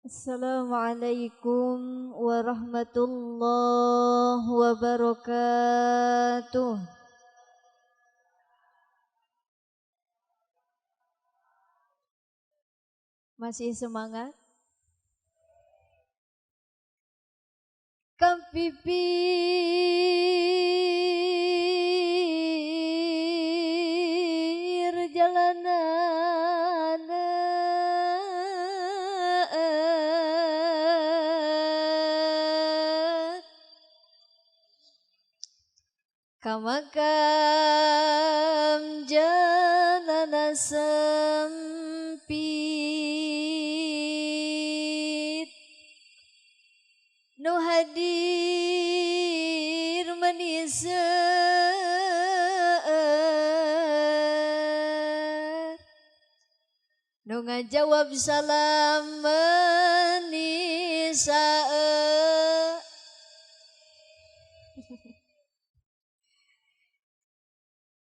Assalamualaikum warahmatullahi wabarakatuh. Masih semangat? Kang pipir jalanan kamakam jalana sempit nu hadir maniseur nu ngajawab salam maniseur.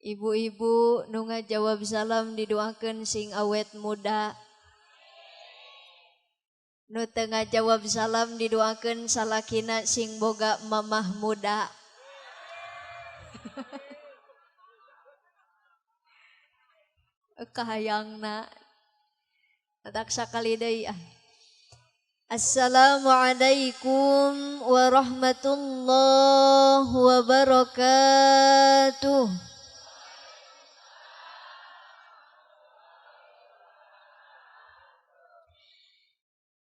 Ibu-ibu nu ngajawab salam didoakeun sing awet muda. Nu teu ngajawab salam didoakeun salakina sing boga mamah muda. Kahayangna adak sakali deui ah. Assalamualaikum warahmatullahi wabarakatuh.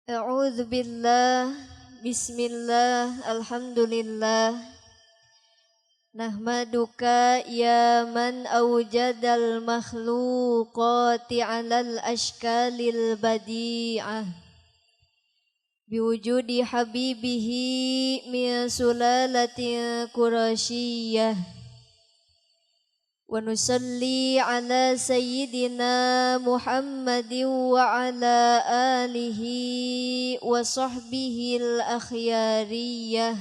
A'udzu billah, bismillah, alhamdulillah. Nahmaduka ya man awjadal makhluqati 'alal ashkalil badi'ah. Biwujudi habibihi min sulalatin qurasyiyah. Wa nusalli ala sayyidina Muhammadin wa ala alihi wa sahbihi al-akhyariyah.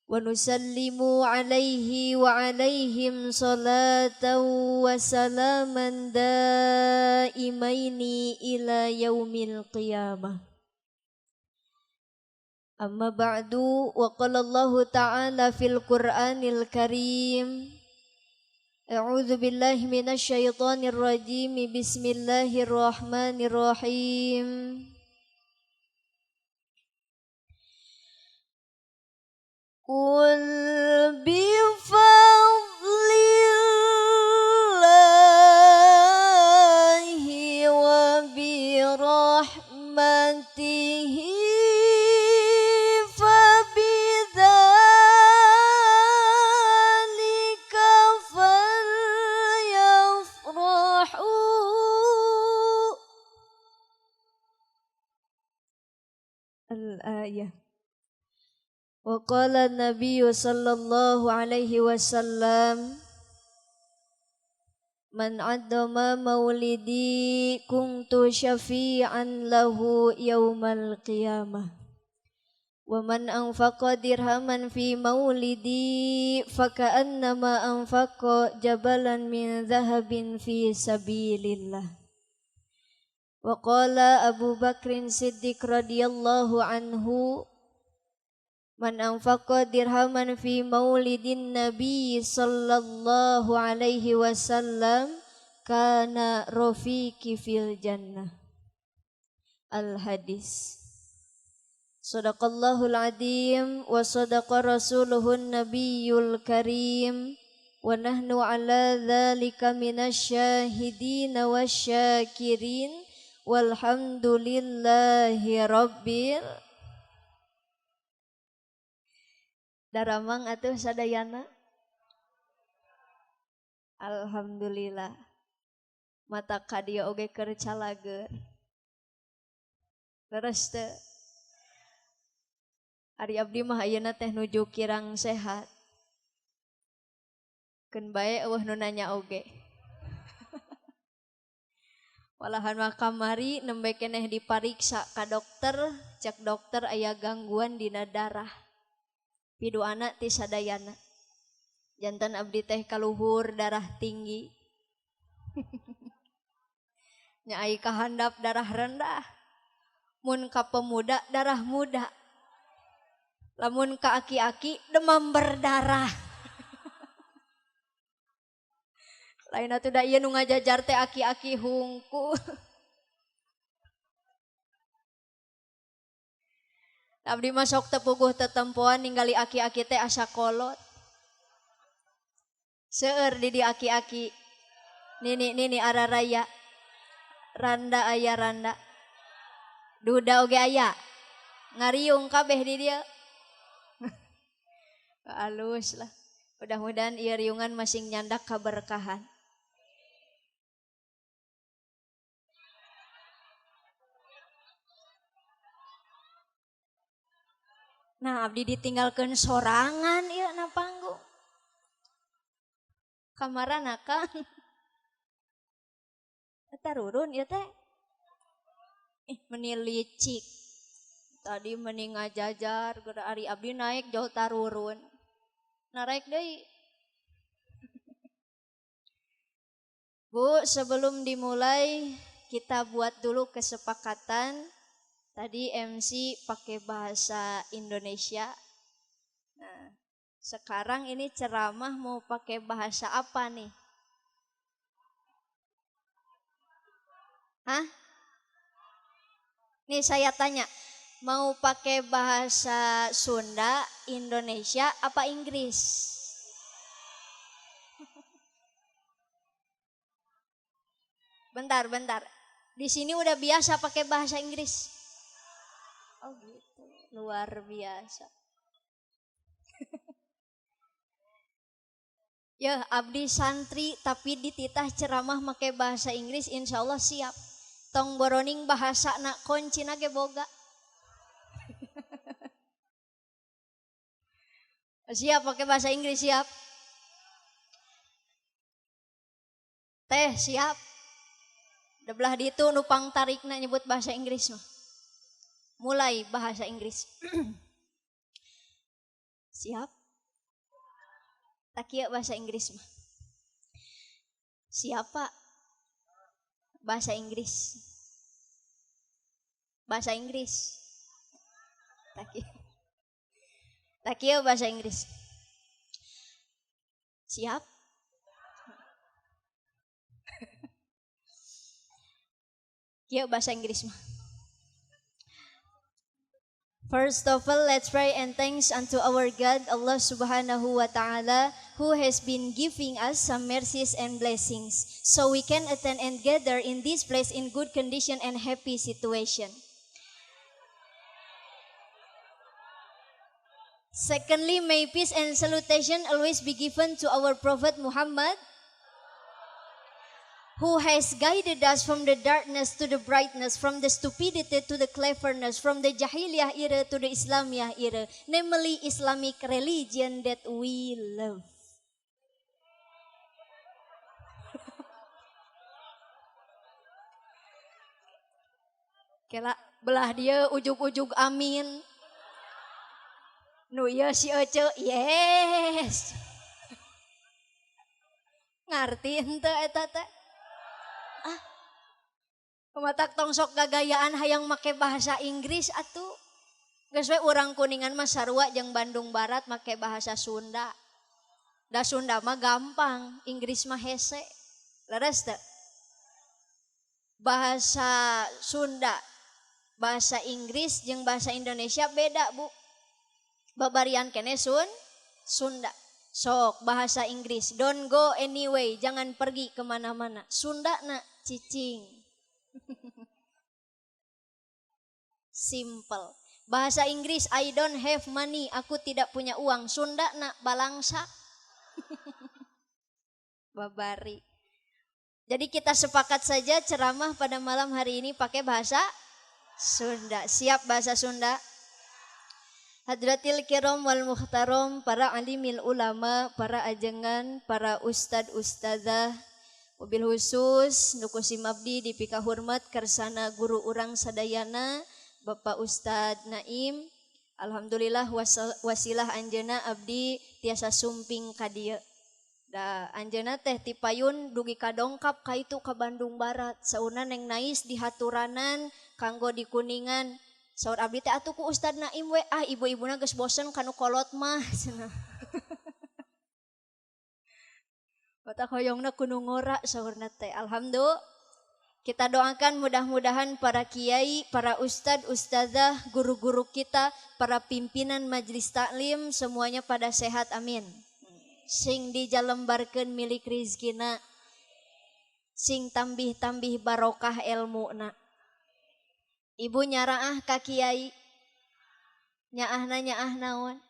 Wa nusallimu alaihi wa alaihim salatan wa salaman daimaini ila yaumil qiyamah. Amma ba'du, wa qala Allah ta'ala fil Qur'anil Karim. A'udzu billahi minasy syaithanir rajim. Bismillahirrahmanirrahim. Qul bi fadlillahi wa bi rahmatihi al-ayah. Wa qala an-nabiy sallallahu alaihi wasallam man 'addama maulidi kuntu syafi'an lahu yaumal qiyamah wa man anfaqa dirhaman fi maulidi faka'annama anfaqa jabalan min dhahabin fi sabilillah. Wa qala Abu Bakrin Siddiq radhiyallahu anhu man anfaqa dirhaman fi maulidin Nabi sallallahu alaihi wasallam kana rafiqi fil jannah. Al-hadis. Sadaqallahul adim wa sadaqa rasuluhun nabiyyul karim wa nahnu ala dzalika minasyahidin wasyakirin walhamdulillahi rabbil daramang atuh sadayana. Alhamdulillah. Mata kadia oge keur calager. Leres teu? Ari abdi mah ayeuna teh nuju kirang sehat. Keun bae eueuh nu nanya oge. Walahan mah kamari nembe keneh dipariksa ka dokter, cek dokter aya gangguan dina darah. Piduana ti sadayana. Janten abdi teh kaluhur darah tinggi. Nya ai kahandap darah rendah. mun ka pemuda darah muda. Lamun ka aki-aki demam berdarah. Lain atuh da ieu nu ngajajar teh aki-aki hungkul. Abdi mah sok teu puguh tetempoan ningali aki-aki teh asa kolot. Seueur di aki-aki. Nini araraya. Randa aya randa. Duda oge aya. Ngariung kabeh di dieu. Alus lah. Mudah-mudahan ieu riungan masing nyandak kaberkahan. Nah, abdi ditinggalkeun sorangan ieu na panggung. Kamarana Kang. Eta rurun ieu teh. Meni licik. Tadi meni ngajajar geura ari abdi naik jauh tarurun. Naik deui. Bu, sebelum dimulai kita buat dulu kesepakatan. Tadi MC pakai bahasa Indonesia. Nah, sekarang ini ceramah mau pakai bahasa apa nih? Hah? Nih saya tanya, mau pakai bahasa Sunda, Indonesia, apa Inggris? Bentar. Di sini udah biasa pakai bahasa Inggris. Oh gitu, luar biasa. Ya, abdi santri tapi dititah ceramah make bahasa Inggris, insya Allah siap. Tong boroning bahasa nak koncina ge boga. Siap pakai bahasa Inggris siap. Teh siap. Debelah ditu nupang tarikna nyebut bahasa Inggris mah. Mulai bahasa Inggris. Siap? Tak kieu bahasa Inggris mah. Siapa? Bahasa Inggris. Bahasa Inggris. Tak kieu bahasa Inggris. Siap? Kieu bahasa Inggris mah. First of all, let's pray and thanks unto our God, Allah Subhanahu wa Ta'ala, who has been giving us some mercies and blessings, so we can attend and gather in this place in good condition and happy situation. Secondly, may peace and salutation always be given to our Prophet Muhammad, who has guided us from the darkness to the brightness, from the stupidity to the cleverness, from the Jahiliyah era to the Islamiyah era, namely Islamic religion that we love. Kela belah dia ujug-ujug amin. Nu ieu si Ece, yes. Ngarti henteu eta teh. Pematak tong sok gagayaan hayang make bahasa Inggris atuh. Geus we urang Kuningan mah sarua jeung Bandung Barat make bahasa Sunda. Da Sunda mah gampang, Inggris mah hese. Leres teu? Bahasa Sunda, bahasa Inggris jeung bahasa Indonesia beda, Bu. Babarian keneh Sunda. Sok bahasa Inggris, don't go anyway, jangan pergi kemana-mana. Sunda na cicing. Simple. Bahasa Inggris, I don't have money, aku tidak punya uang. Sunda na balangsa. Babari. Jadi kita sepakat saja ceramah pada malam hari ini pakai bahasa Sunda. Siap bahasa Sunda? Hadratil kiram wal muhtaram, para alimil ulama, para ajengan, para ustad ustadzah, mobil khusus nukusim abdi dipika hormat kersana guru urang sadayana Bapak Ustad Naim. Alhamdulillah wasilah anjeuna abdi tiasa sumping ka dieu. Da anjeunna teh ti payun dugi ka dongkap ka itu ka Bandung Barat. Sauna Neng Nais di Haturanan kanggo di Kuningan. Saur abdi teh atuh ku Ustad Naim we ibu-ibuna geus bosen kanu kolot mah cenah. Batak hoyongna kudu ngora saurna teh. Alhamdulillah. Kita doakan mudah-mudahan para kiai, para ustad, ustazah, guru-guru kita, para pimpinan majelis taklim semuanya pada sehat, amin. Sing dijalembarkeun milik rizkina, sing tambih-tambih barokah ilmuna. Ibu nyaraah ka kiai, nyaah naon.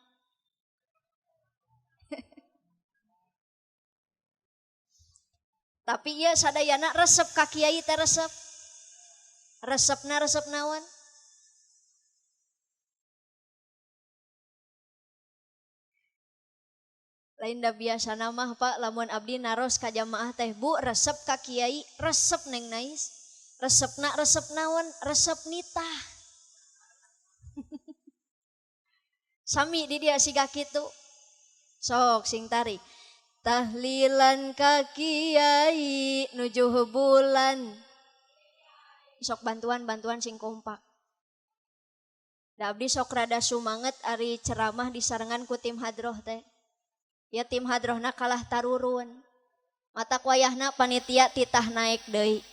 Tapi ieu sadayana resep ka kiai teh resep. Resepna resep naon? Lain da biasa mah Pak lamun abdi naros ka jamaah teh Bu resep ka kiai resep Neng Nais. Resepna resep naon? Resep nitah. Sami di dia siga kitu. Sok sing tarik. Tahlilan ka kiai nuju bulan. Sok bantuan sing kompak. Da abdi sok rada sumanget ari ceramah disarengan ku tim hadroh teh. Ya tim hadrohna kalah tarurun. Mata wayahna panitia titah naik deui.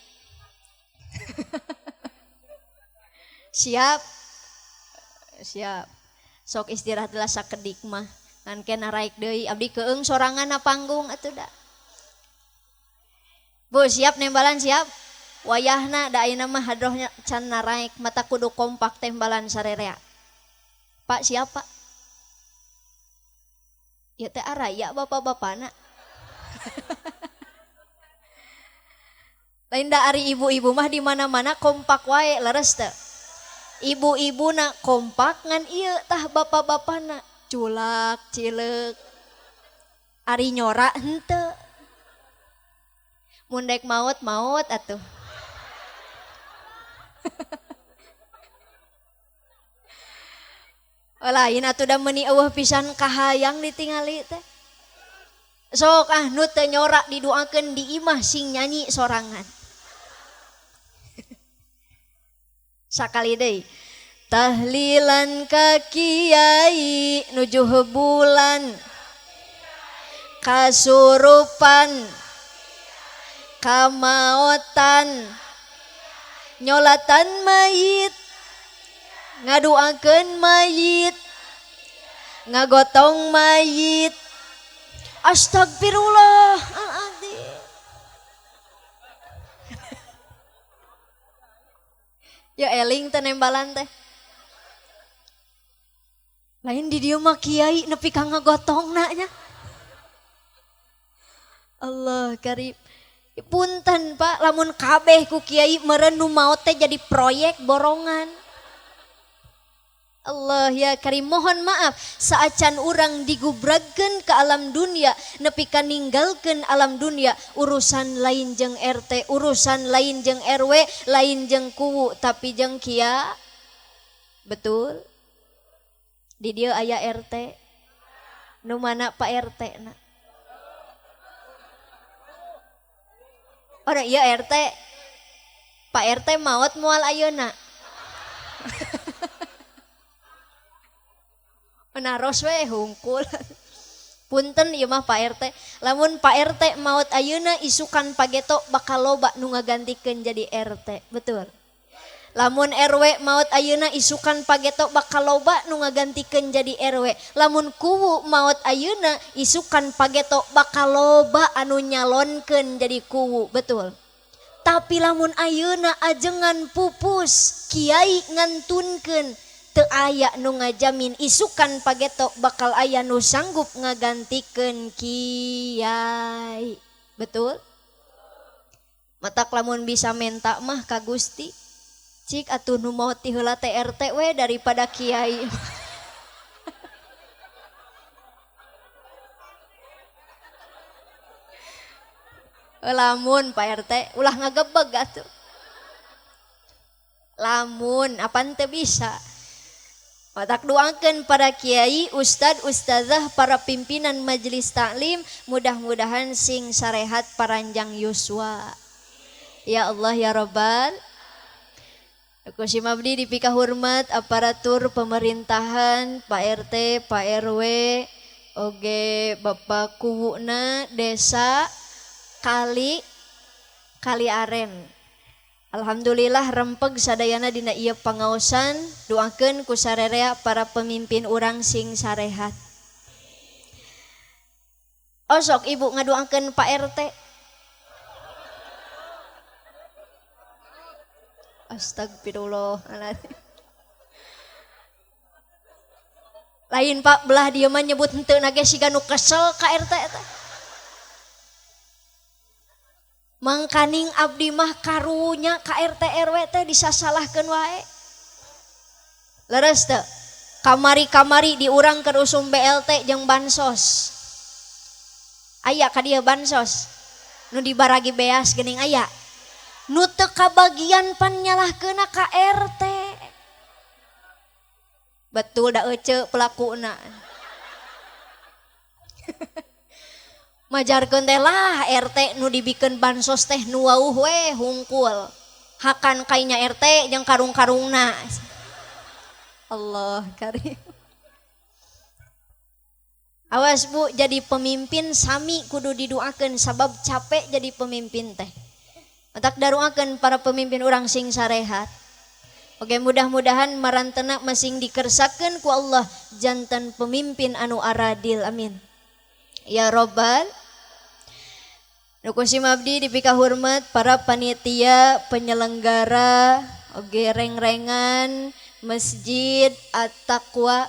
Siap. Sok istirahat lah sakedik mah. Ngan kena raik deui abdi keung sorangan na panggung atuh da. Bu siap nembalan siap. Wayahna da ayeuna mah hadrohnya can naraik mata kudu kompak tembalan sarerea. Pak siapa? Ya teh araya bapak-bapana. Lain da ari ibu-ibu mah di mana-mana kompak wae leres teh. Ibu-ibu na kompak ngan ieu tah bapak-bapana. Culak, cileuk. Ari nyora henteu. Mundek maut atuh. Lain atuh da meuni eueuh pisan kahayang ditingali teh. Sok nu teu nyora didoakeun di imah sing nyanyi sorangan. Sakali deui. Tahlilan ka kiai nuju bulan kasurupan kamaotan nyolatan mayit ngaduakeun mayit ngagotong mayit astagfirullahaladzim. Ya eling teh nembalan teh. Lain di dieu mah kiai nepi ka ngagotongna nya. Allah karib. Punten Pak, lamun kabeh ku kiai meureun nu maot teh jadi proyek borongan. Allah ya karim mohon maaf saacan urang digubregkeun ke alam dunia nepi ka ninggalkeun alam dunia urusan lain jeung RT, urusan lain jeung RW, lain jeung kuwu tapi jeung kia. Betul? Di dieu aya RT. Nu mana Pak RT na? Ora ieu RT. Pak RT maot moal ayeuna. Naros we hungkul. Punten ieu mah Pak RT. Lamun Pak RT maot ayeuna isukan pageto bakal loba nu ngagantikeun jadi RT. Betul. Lamun RW maot ayeuna isukan pageto bakal loba nu ngagantikeun jadi RW. Lamun kuwu maot ayeuna isukan pageto bakal loba anu nyalonkeun jadi kuwu. Betul. Tapi lamun ayeuna ajengan pupus kiai ngantunkeun teu aya nu ngajamin isukan pageto bakal aya nu sanggup ngagantikeun kiai. Betul? Matak lamun bisa menta mah ka Gusti. Cik atuh nu maot ti heula teh RT we daripada kiai. Lamun Pak RT ulah ngagebeg atuh. Lamun apaan teu bisa. Matak doakeun para kiai, ustad, ustazah, para pimpinan majelis taklim, mudah-mudahan sing sarehat paranjang yuswa. Ya Allah ya Rabbal. Aku si Mabdi dipika hormat aparatur pemerintahan, Pak RT, Pak RW, oge Bapak Kuwuna desa Kali Aren. Alhamdulillah rempeg sadayana dina ieu pangaosan, doakeun ku sarerea para pemimpin urang sing sarehat. Osok ibu ngadoakeun Pak RT. Astagfirullahaladzim. Lain Pak belah dia mah nyebut henteu na ge siga nu kesel ka RT teh. Mangkaning abdi mah karunya ka RT RW teh disasalahkeun wae. Leres teu? Kamari-kamari diurangkeun usum BLT jeung bansos. Aya ka dieu bansos. Nu dibaragi beas geuning aya. Nu teu kabagian pan nyalahkeunna ka RT. Betul da ece pelakuna. Majarkeun teh lah RT nu dibikeun bansos teh nu wauh we hungkul. Hakan kainya RT jeung karung-karungna. Allah karim. Awas Bu, jadi pemimpin sami kudu didoakeun sabab capek jadi pemimpin teh. Matak daruakeun para pemimpin urang sing sarehat. Oke, mudah-mudahan marantena masing dikersakeun ku Allah janten pemimpin anu aradil. Amin. Ya Rabbal. Nukusim abdi dipika hormat para panitia penyelenggara oge reng-rengan Masjid At-Taqwa.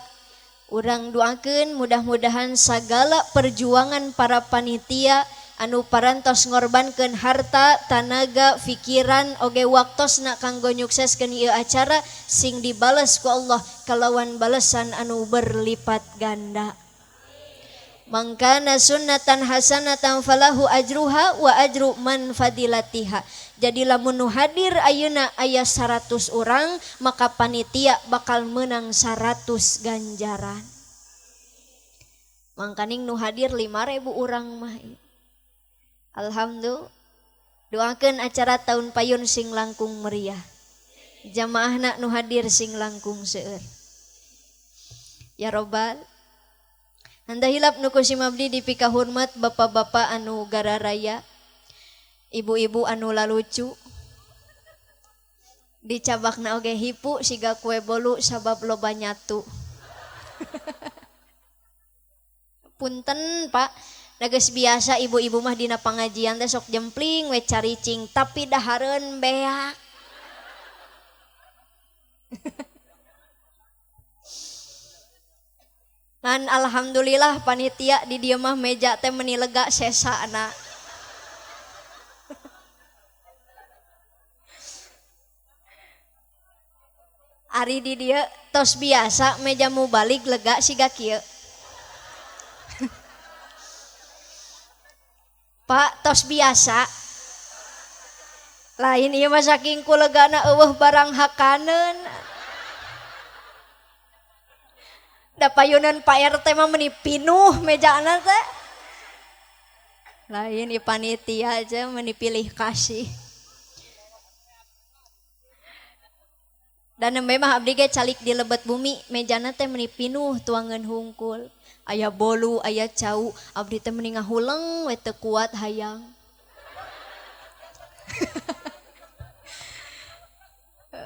Urang doakeun mudah-mudahan segala perjuangan para panitia anu parantos ngorbankeun harta, tanaga, pikiran oge waktosna kanggo nyukseskeun ieu acara sing dibales ku Allah kalawan balesan anu berlipat ganda. Mangkana sunnatan hasanatan falahu ajruha wa ajru man fadilatiha. Jadi lamun nu hadir ayeuna aya 100 urang maka panitia bakal menang 100 ganjaran. Mangkaning nu hadir 5.000 urang mah. Alhamdulillah. Doakeun acara tahun payun sing langkung meriah. Jamaahna nu hadir sing langkung seueur. Ya Rabbal. Handa hilap nu kusim abdi dipika hormat bapak-bapak anu gararaya, ibu-ibu anu lalucu. Dicabakna oge hipu siga kue bolu sabab loba nyatu. Punten Pak, da geus biasa ibu-ibu mah dina pangajian teh sok jempling we caricing tapi dahareun beak. Ngan alhamdulillah panitia di dieu mah meja teh meuni lega sesana. Ari di dieu tos biasa meja mu balik lega siga kieu. Pak tos biasa. Lain ieu mah saking kulegana eueuh barang hakaneun. Da payunan Pak RT mah meuni pinuh mejana teh. Lain ieu panitia aja meuni pilih kasih. Dan nembe mah abdi ge calik di lebet bumi mejana teh meuni pinuh tuangeun hungkul. Aya bolu, aya cau, abdi teh meuni ngahuleng we teu kuat hayang.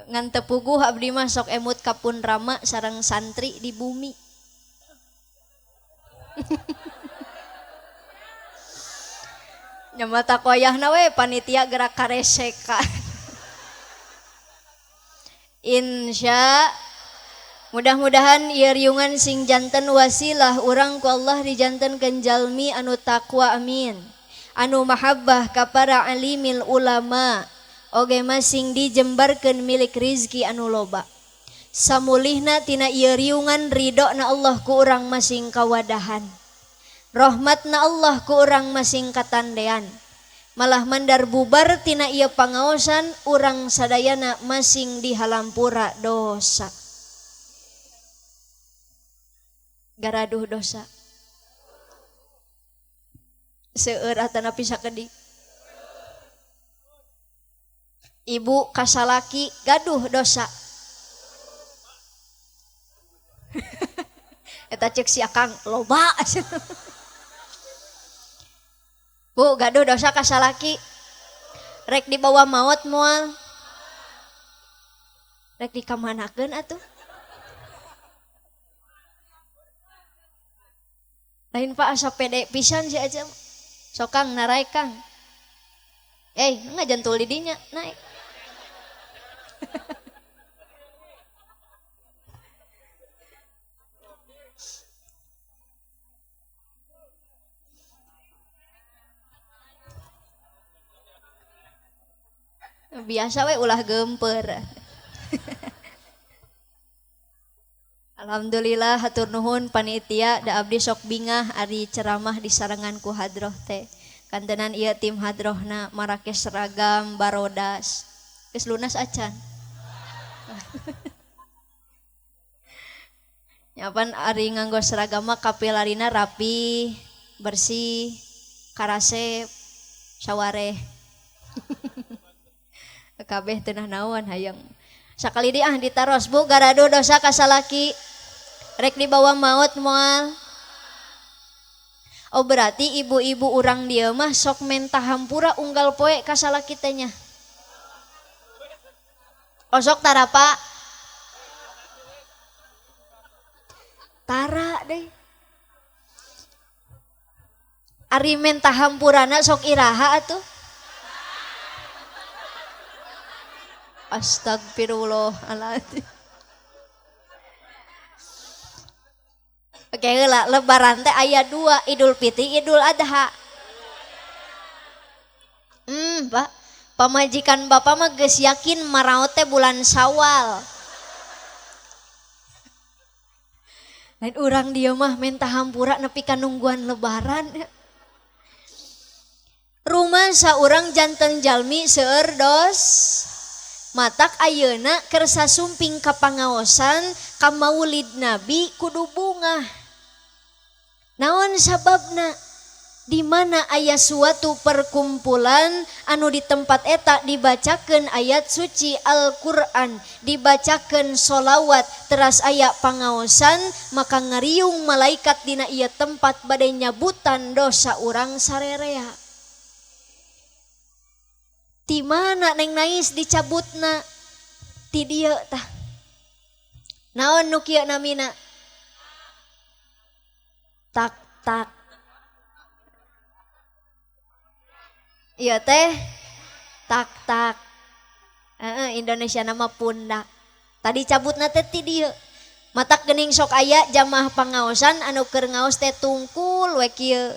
Ngan teu puguh abdi mah sok emut kapun rama sareng santri di bumi. Nyamata koyahna we panitia gerak karesekan. Insya mudah-mudahan ieu riungan sing janten wasilah urang ku Allah dijantenkeun jalmi anu taqwa amin. Anu mahabbah ka para alimil ulama. Oge masing dijembarkeun milik rizki anu loba. Samulihna tina ieu riungan ridona Allah ku urang masing kawadahan. Rahmatna Allah ku urang masing katandean. Malah mandar bubar tina ieu pangaosan urang sadayana masing di halampura dosa. garaduh dosa seueur atana pisa kedik. Ibu kasalaki gaduh dosa eta cek si akang loba. Bu gaduh dosa kasalaki rek dibawa maut moal rek dikamanakeun atuh. Lain Pak asa pede pisan si aja sokang narai kang ngajantul di dinya naik. Biasa we ulah gemper. Alhamdulillah hatur nuhun panitia da abdi sok bingah ari ceramah di sarangan ku hadroh teh. Kantenan ieu tim hadrohna marake seragam barodas. Geus lunas acan. Nyapan ari nganggo seragam mah kapilarina rapi, bersih, karasep, sawareh. Kabeh teu naon hayang. Sakali dia ditaros bu garadu dosa kasalaki rek dibawa maut moal. Oh berarti ibu-ibu urang dia mah sok menta hampura unggal poe kasalaki teh nya. Oh sok tarapa tara deh. Ari menta hampurana sok iraha atuh. Astagfirullahaladzim. Oke lah lebaran teh aya 2 Idul Fitri Idul Adha. Pak pamajikan bapak mah geus yakin maraot teh bulan Syawal. Lain urang dia mah menta hampura nepi ka nungguan lebaran. Rumah saurang janten jalmi seueur dos. Matak ayeuna keur sasumping ka pangaosan ka maulid Nabi kudu bunga. Naon sababna? Di mana aya suatu perkumpulan anu di tempat eta dibacakeun ayat suci Al-Qur'an, dibacakeun sholawat, teras aya pangaosan, maka ngariung malaikat dina ieu tempat bade nyabutan dosa urang sarerea. Di mana neng nais dicabutna ti dieu tah. Naon nu kieu namina? Tak tak. Iya teh tak tak. Indonesia nama pundak. Tadi cabutna teh ti dieu. Matak geuning sok aya jamaah pangaosan anu keur ngaos teh tungkul we kieu.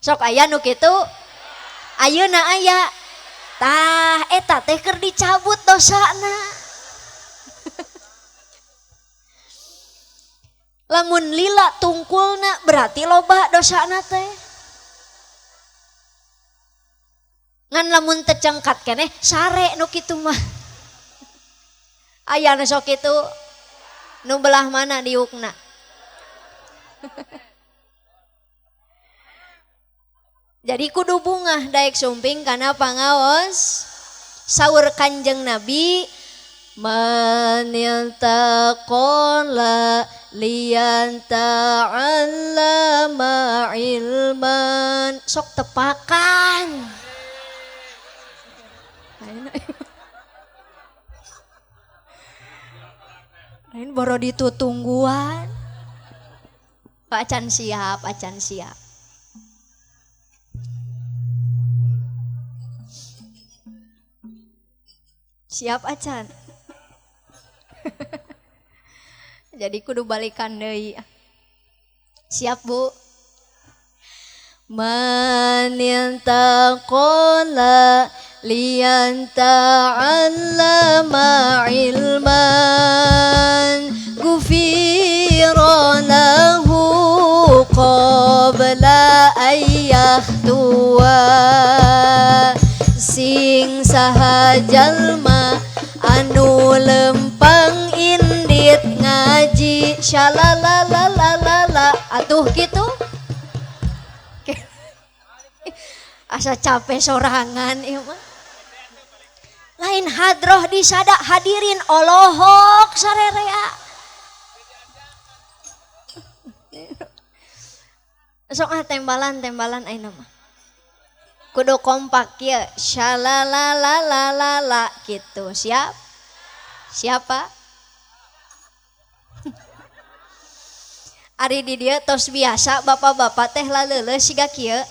Sok aya nu kitu ayeuna aya tah eta teh keur dicabut dosana. Lamun lila tungkulna berarti loba dosana teh. Ngan lamun teu cengkat keneh sare nu kitu mah. Aya nu sok kitu nu belah mana diukna. Jadi kudu bungah daek sumping karena pangaos saur Kanjeng Nabi man yantaqala liyanta'allama ilman sok tepakan. Lain boro ditutungguan. Acan siap, acan siap. Siap acan. Jadi kudu balikan deui. Siap bu. Man yantaqala liyanta'allama ilman gufira lahu qabla ayyahtuwa sing saha jalma anu lempeng indit ngaji syalalalalala atuh gitu asa capek sorangan ieu mah lain hadroh disada hadirin olohok sarerea sok tembalan ayeuna mah kudu kompak ya syalalalalala gitu siapa ari di dieu tos biasa bapak-bapak teh laleuleus siga kieu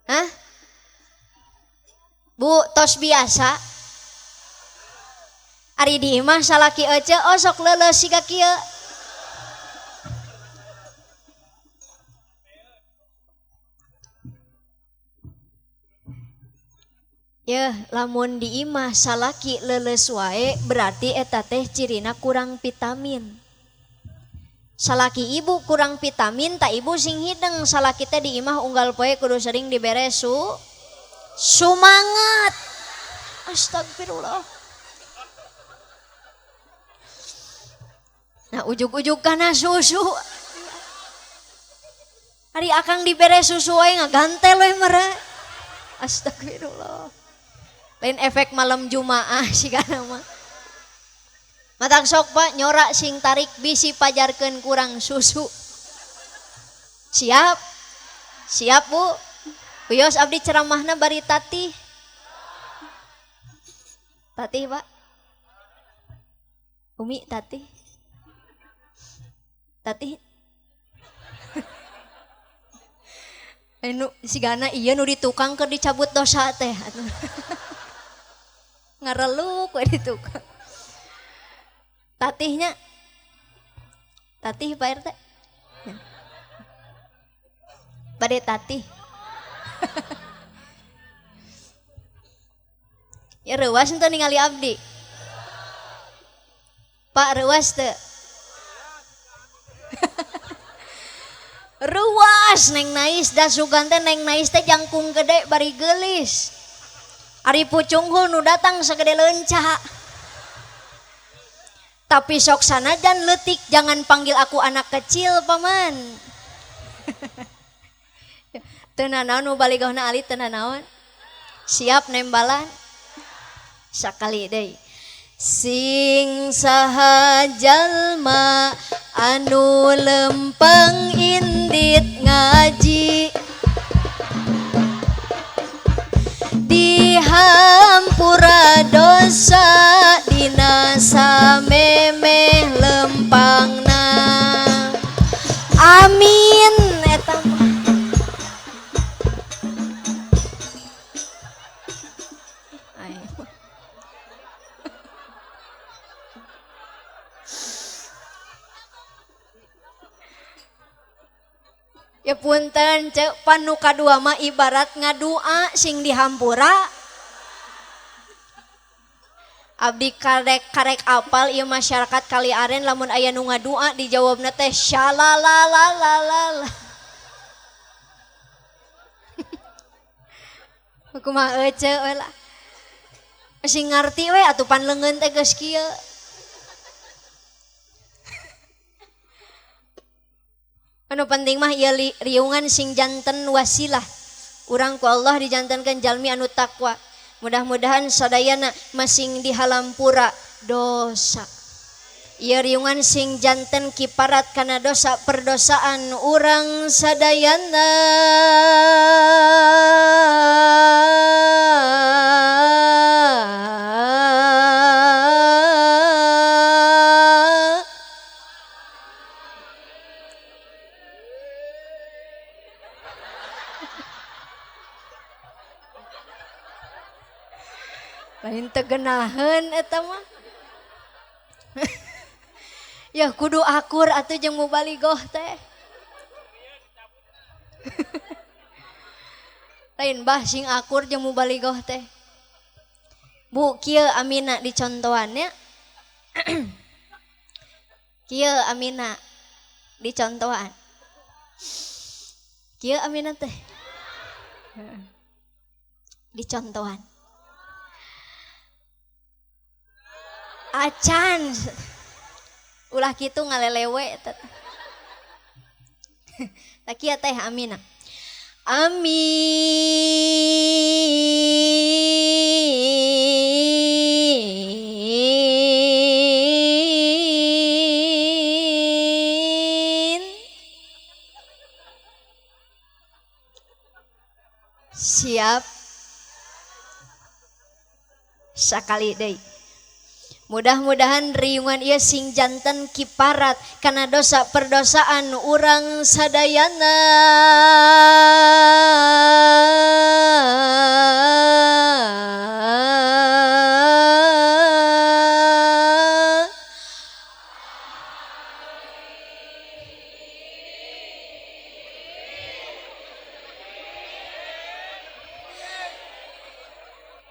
hah Bu tos biasa ari di imah salaki ece oh sok leuleus siga kieu ya lamun di imah salaki leuleus wae berarti eta teh cirina kurang vitamin salaki ibu kurang vitamin tak ibu sing hideng salaki teh di imah unggal poe kudu sering dibere sumanget astagfirullah nah ujug-ujug kana susu hari akang dibere susu wae ngagantel we mere astagfirullah lain efek malam Jumaah sih kana mah matang sok Pak nyorak sing tarik bisi pajarkeun kurang susu siap Bu Wios abdi ceramahna bari Tati Pak Umi Tati nu sigana ieu nu ditukang keur dicabut dosa teh ngareluk we ditukang Tatih Pak RT bade Tatih ya reuas ente ningali abdi Pak reuas teu ruas neng nais da sugan teh neng nais teh jangkung gede bari geulis ari pucunghul nu datang sagede leunca tapi sok sanajan leutik jangan panggil aku anak kecil paman teu nanaon nu baligohna alit teu nanaon siap nembalan sakali deui sing saha jalma anu lempeng indit ngaji dihampura dosa dina samemeh lempangna amin eta ya punten cek panu kadua mah ibarat ngadua sing dihampura abdi karek apal ieu masyarakat kali aren lamun aya nu ngadua dijawabna teh syalalalalala kumaha ece we lah sing ngarti we atuh pan leungeun teh geus kieu anu penting mah ieu riungan sing janten wasilah urang ku Allah dijantenkeun jalmi anu takwa mudah-mudahan sadayana masing dihalampura dosa ieu riungan sing janten kiparat kana dosa perdosaan urang sadayana lain tegenaheun eta mah ya kudu akur atuh jeung mubalighah teh lain bah sing akur jeung mubalighah teh Bu kieu Amina dicontohannya kieu Amina dicontohan kieu Amina teh Dicontohan. Acan. Ulah kitu ngalelewe. Tak kieu teh amina. Amin. Siap. Sakali deui. Mudah-mudahan riungan ieu sing janten kiparat kana dosa perdosaan urang sadayana.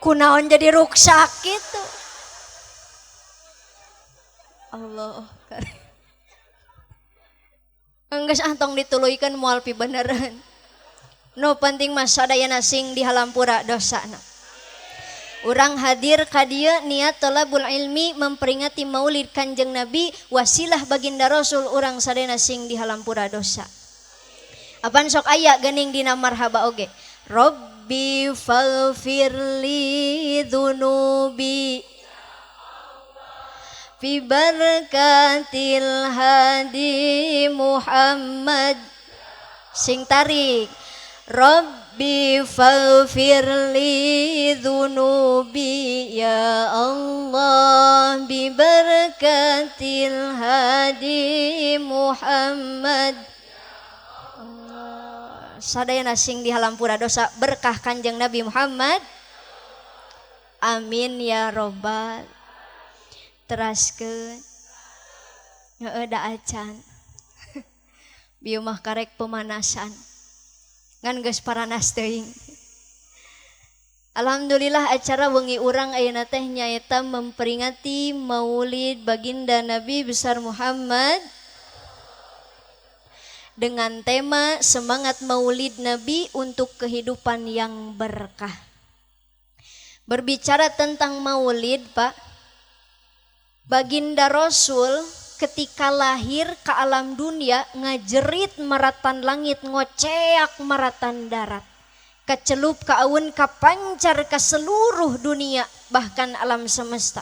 Kunaon jadi ruksak gitu. Allah enggeus antong dituluykeun moal pibeneran. No penting mah sadayana sing di halampura dosana. Urang hadir ka dieu niat talabul ilmi memperingati maulid Kanjeng Nabi wasilah baginda Rasul urang sadayana sing di halampura dosa. Apan sok aya geuning dina marhaba oge. Rabbi faghfirli dzunubi fi barakatil hadi Muhammad. Sing tarik. Rabbi faghfirli dzunubi ya Allah bi barakatil hadi Muhammad. Sadayana sing di halampura dosa berkah Kanjeng Nabi Muhammad. Amin ya robbal. Teraskeun da acan bieu mah karek pemanasan ngan geus paranas teuing. Alhamdulillah acara wengi urang ayeuna teh nyaeta memperingati maulid baginda Nabi besar Muhammad dengan tema semangat maulid Nabi untuk kehidupan yang berkah. Berbicara tentang maulid, Pak, baginda Rasul ketika lahir ke alam dunia ngajerit maratan langit, ngoceak maratan darat, kecelup kaawun kapancar ke seluruh dunia bahkan alam semesta.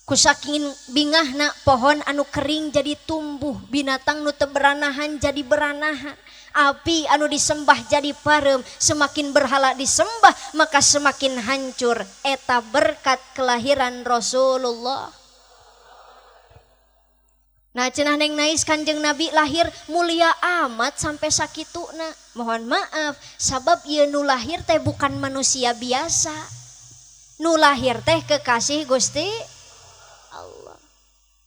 Kusaking bingahna pohon anu kering jadi tumbuh, binatang nu teu beranahan jadi beranahan, api anu disembah jadi parem, semakin berhala disembah maka semakin hancur. Eta berkat kelahiran Rasulullah. Nah cenah neng nais Kanjeng Nabi lahir mulia amat sampai sakituna. Mohon maaf sabab ieu nu lahir teh bukan manusia biasa. Nu lahir teh kekasih Gusti Allah.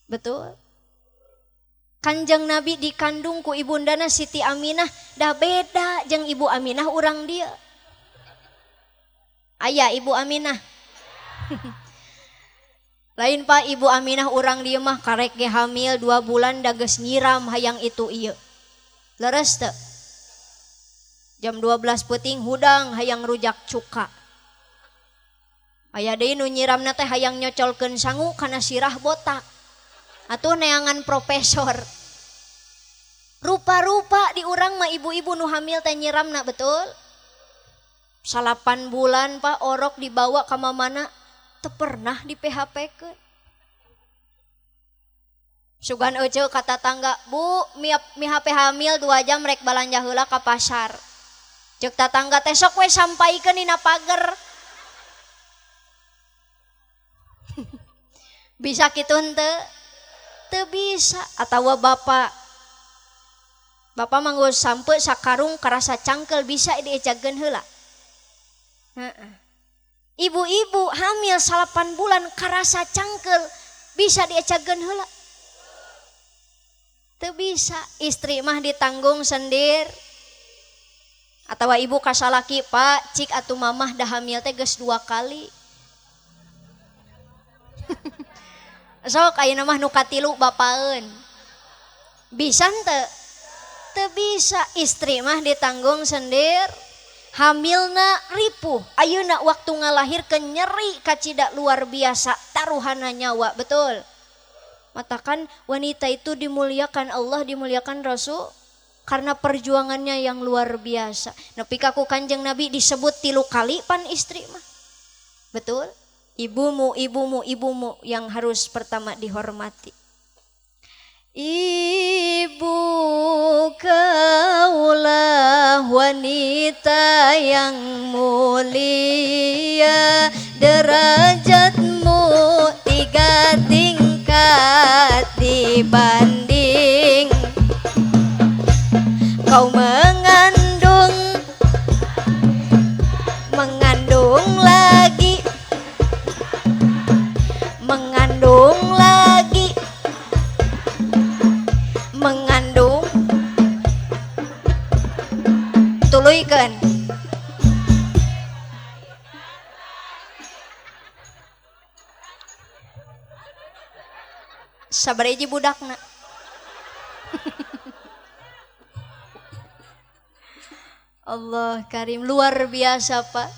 Betul. Kanjeng Nabi dikandung ku ibundana Siti Aminah dah beda jeung Ibu Aminah urang dia. Aya Ibu Aminah. Lain Pak Ibu Aminah urang dieu mah karek ge hamil 2 bulan da geus nyiram hayang itu ieu. Leres teu? Jam 12 peuting hudang hayang rujak cuka. Aya deui nu nyiramna teh hayang nyocolkeun sangu kana sirah botak. Atuh neangan profesor. Rupa-rupa di urang mah ibu-ibu nu hamil teh nyiramna betul. 8 bulan Pak orok dibawa ka mamana teu pernah di PHP-keun. Sugan euceu ka tatangga, "Bu, mi HP hamil 2 jam rek balanja heula ka pasar." Ceuk tatangga teh, "Sok we sampaikeun dina pager." Bisa kitu henteu? Teu bisa. Atawa bapak manggo sampe sakarung karasa cangkel bisa diecegeun heula. Heeh. Ibu-ibu hamil 8 bulan karasa cangkel bisa diecegeun heula? Teu bisa. Istri mah ditanggung sendir. Atawa ibu kasalaki, "Pak, cik atuh mamah dah hamil teh geus 2 kali." Sok ayeuna mah nu katilu bapaeun. Bisa henteu? Teu bisa. Istri mah ditanggung sendir. hamilna ripuh, ayeuna waktu ngalahirkeun nyeri kacida luar biasa, taruhana nyawa, betul. Matakan wanita itu dimuliakan Allah, dimuliakan Rasul karena perjuangannya yang luar biasa. Nepi ka ku Kanjeng Nabi disebut 3 kali pan istri mah. Betul? Ibumu, ibumu, ibumu yang harus pertama dihormati. Ibu kaulah wanita yang mulia, derajatmu 3 tingkat dibanding kau mengandung lagi, mengandung tuluykeun sabaraha budakna. Allah karim, luar biasa Pak.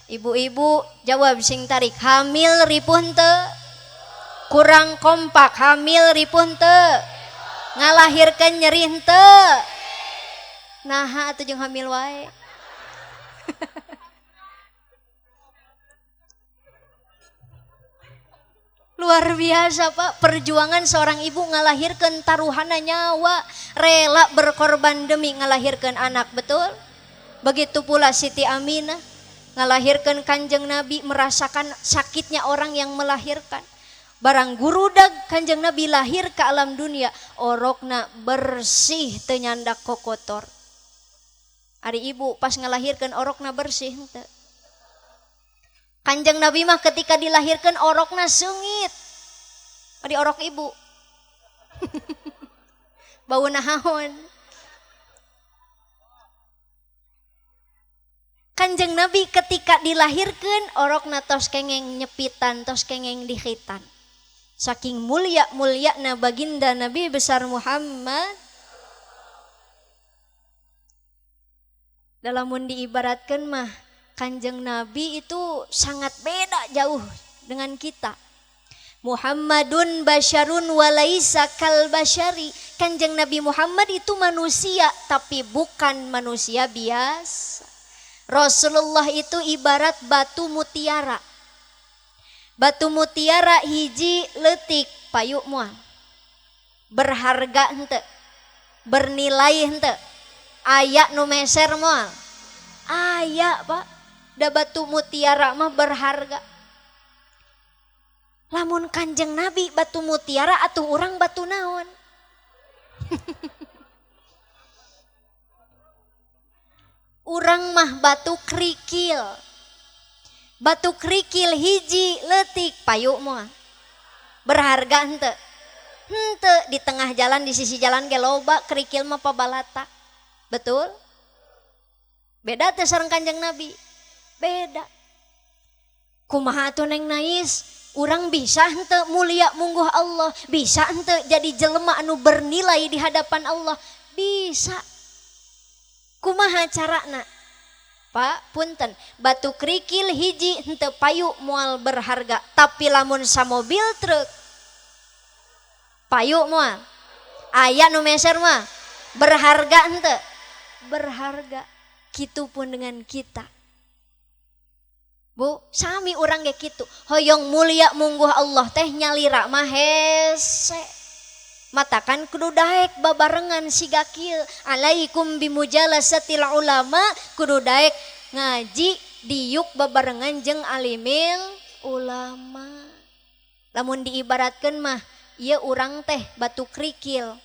Ibu-ibu jawab sing tarik, hamil ripuh henteu? Kurang kompak, hamil ripuh henteu? Ngalahirkeun nyeri henteu? Naha atuh jeung hamil wae. Luar biasa Pak, perjuangan seorang ibu ngalahirkeun taruhana nyawa, rela berkorban demi ngalahirkeun anak, betul? Begitu pula Siti Aminah ngalahirkeun Kanjeng Nabi, merasakan sakitnya orang yang melahirkan. Barang gurudag Kanjeng Nabi lahir ke alam dunia, orokna bersih teu nyandak kokotor. Ari ibu pas ngalahirkeun orokna bersih henteu? Kanjeng Nabi mah ketika dilahirkan orokna seungit. Ari orok ibu. Bau nahaon. Kanjeng Nabi ketika dilahirkan orokna tos kengeng nyepitan, tos kengeng dihitan. Saking mulia-muliana baginda Nabi besar Muhammad. Dalamun diibaratkan mah Kanjeng Nabi itu sangat beda jauh dengan kita. Muhammadun basyarun walaisa kal basyari. Kanjeng Nabi Muhammad itu manusia tapi bukan manusia biasa. Rasulullah itu ibarat batu mutiara. Batu mutiara hiji leutik payu moal. Berharga henteu? Bernilai henteu? Aya nu meser moal? Aya Pak. Da batu mutiara mah berharga. Lamun Kanjeng Nabi batu mutiara atuh urang batu naon? Urang mah batu krikil. Batu krikil hiji leutik payu moal. Berharga henteu? Henteu, di tengah jalan di sisi jalan ge loba krikil mah pabalata. Betul? Beda teh sareng Kanjeng Nabi. Beda. Kumaha atuh Neng Nais? Urang bisa henteu mulia mungguh Allah? Bisa henteu jadi jelema anu bernilai di hadapan Allah? Bisa. Kumaha carana? Pak, punten, batu krikil hiji henteu payu moal berharga, tapi lamun samobil truk payu moal aya nu meser mah berharga henteu? Berharga. Kitu pun dengan kita. Bu, sami urang ge kitu. Hoyong mulia mungguh Allah teh nyalira mah hese. Matakan kudu daek babarengan siga kieu. Alaikum bimujalasatil ulama, kudu daek ngaji diuk babarengan jeung alimil ulama. Lamun diibaratkeun mah ieu urang teh batu krikil.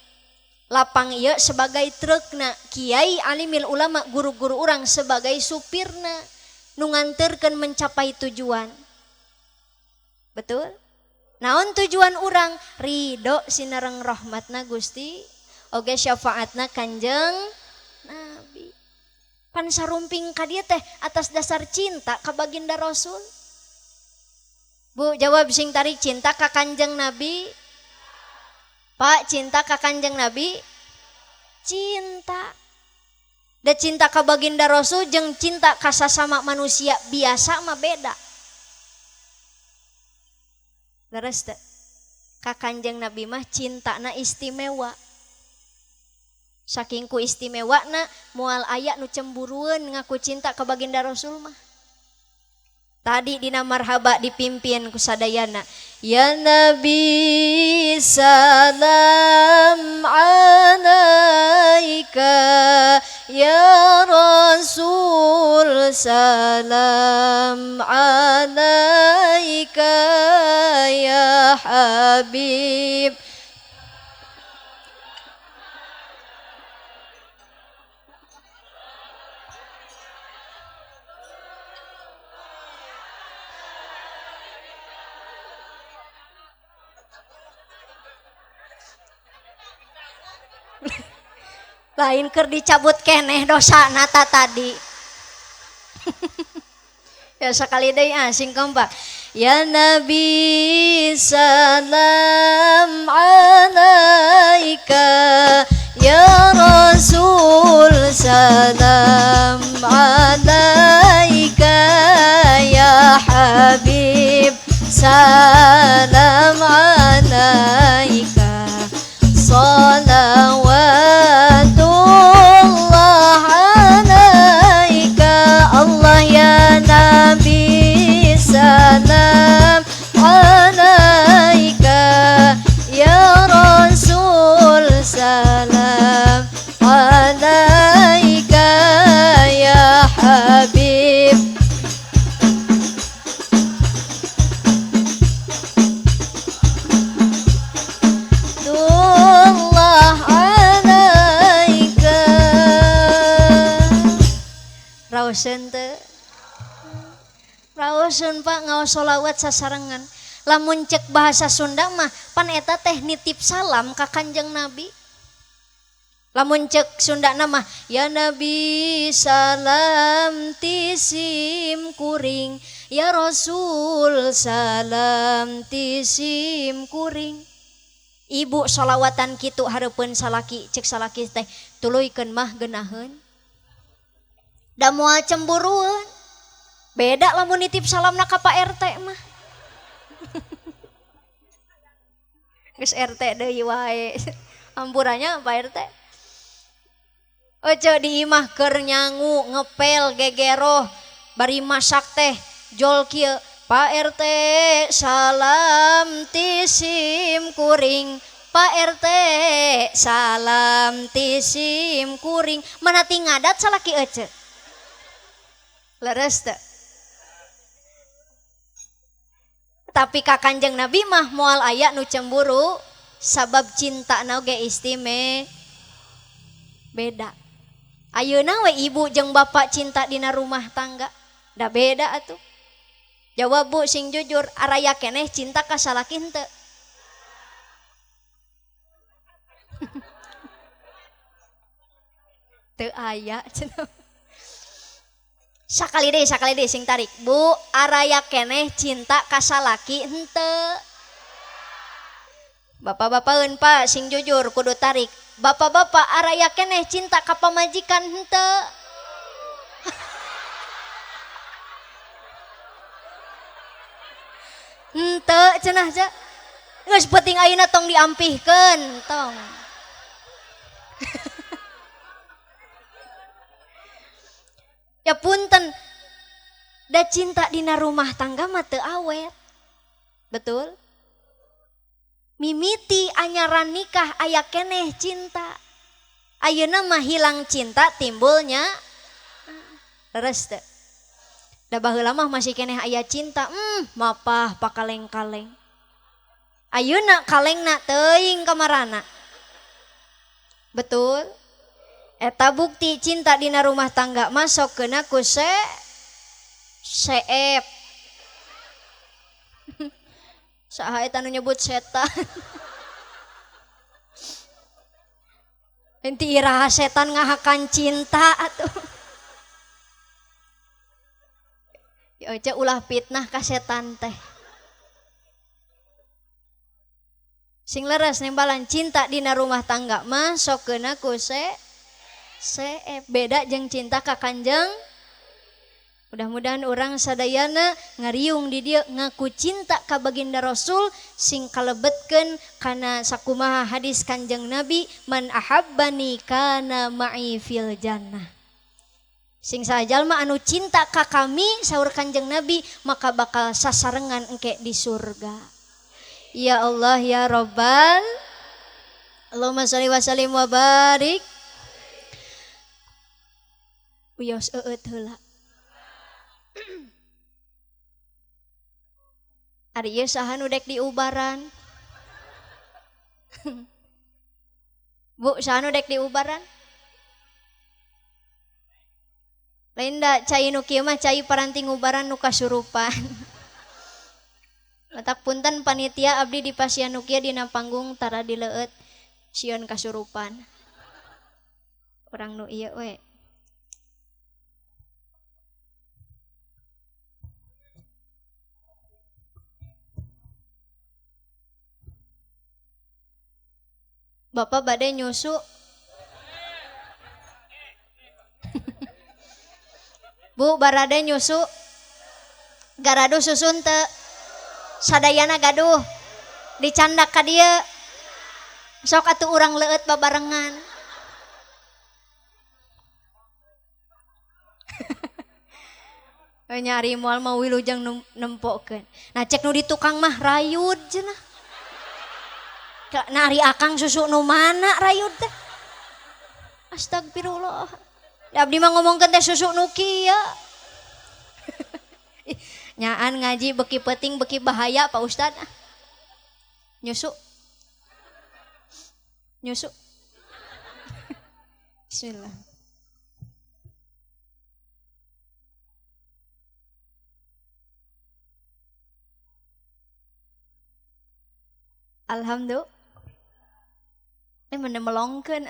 Lapang ieu sebagai trukna, kiai alimil ulama guru-guru urang sebagai supirna nu nganterkeun mencapai tujuan. Betul? Naon tujuan urang? Ridho sinareng rahmatna Gusti, oge syafaatna Kanjeng Nabi. Pan sarumping ka dieu teh atas dasar cinta ka baginda Rasul. Bu, jawab sing tarik, cinta ka Kanjeng Nabi. Pak, cinta ka Kanjeng Nabi? Cinta. Da cinta ka baginda Rasul jeung cinta ka sasama manusia biasa mah beda. Leres teh. Ka Kanjeng Nabi mah cintana istimewa. Saking ku istimewana moal aya nu cemburueun ngaku cinta ka baginda Rasul mah. Tadi dina marhaba dipimpin ku sadayana. Ya Nabi salam alaika, ya Rasul salam alaika, ya Habib. Lain keur dicabut keneh dosa nata tadi. Ya sekali deui sing keempat. Ya Nabi salam alaika, ya Rasul salam alaika, ya Habib salam alaika. Salawatullah alaika, Allah ya Nabi salam alaika, ya Rasul salam alaika, ya Habib. Rausen teh, rausen Pak ngaos sholawat sasarengan. Lamun cek bahasa Sunda mah pan eta teh nitip salam ka Kanjeng Nabi. Lamun cek Sunda nama ya Nabi salam tisim kuring, ya Rasul salam tisim kuring. Ibu sholawatan kitu hareupeun salaki, cek salaki teh tuluykeun mah geunaheun. Da moal cemburuan. Beda lamun nitip salamna ka Pak RT mah. Geus RT deui wae. Ampurannya Pak RT. Ojo di imah keur nyangu, ngepel, gegeroh, bari masak teh jol kieu. Pak RT salam tisim kuring. Pak RT salam tisim kuring. Manati ngadat salaki ece. Leres teh. Tapi ka Kanjeng Nabi mah moal aya nu cemburu sabab cinta na ge beda. Ayeuna we ibu jeung bapak cinta dina rumah tangga da beda atuh. Jawab Bu sing jujur, araya keneh cinta ka salaki henteu? Teu aya cenah. Sakali deh sing tarik. Bu, araya keneh cinta ka salaki henteu? Bapak-bapakeun Pak sing jujur kudu tarik. Bapak-bapak araya keneh cinta ka pamajikan henteu? Henteu cenah ca. Geus penting ayeuna tong diampihkeun tong. Ya punten, da cinta dina rumah tangga mah teu awet. Betul? Mimiti anyaran nikah aya keneh cinta. Ayeuna mah hilang cinta timbulnya leres teh. Da baheula mah masih keneh aya cinta, mapah pakaleng-kaleng. Ayeuna kalengna teuing kamarana. Betul? Eta bukti cinta dina rumah tangga masuk kena ku seep. Saha eta nu nyebut setan. Enti iraha setan ngahakan cinta atuh. Ya aja ulah fitnah ka setan teh. Sing leres nembalan cinta dina rumah tangga masuk kena ku beda jeung cinta ka Kanjeng. Mudah-mudahan orang sadayana ngariung di dia ngaku cinta ka baginda Rasul sing kalebetkeun kana sakumaha hadis Kanjeng Nabi, man ahabbani kana ma'i fil jannah. Sing sajalma anu cinta ka kami saur Kanjeng Nabi maka bakal sasarengan engke di surga. Ya Allah ya Rabbal Allahumma sholli wa sallim wa barik. Uyos eut heula. Ari ieu saha nu dek diubaran? Bu, saha nu dek diubaran? Lain da cai nu kieu mah cai paranti ngubaran nu kasurupan. Letak punten panitia abdi di pasien nu kieu dina panggung tara dileueut sieun kasurupan. Urang nu ieu we. Bapak badai nyusu. Bu barade nyusu. Garadu susun teu. Sadayana gaduh. Dicandak ka dieu. Sok atuh urang leueut babarengan. Nyari moal mau wilujeng nempokeun. Nah cek nu di tukang mah rayud cenah. Nari akang susu nu mana rayud teh. Astagfirullah. Abdi mah ngomongkeun teh susu nu kieu. Nyaan ngaji beki penting beki bahaya Pak Ustad. Nyusu. Nyusu. Bismillah. Alhamdulillah. Mana melongkeun.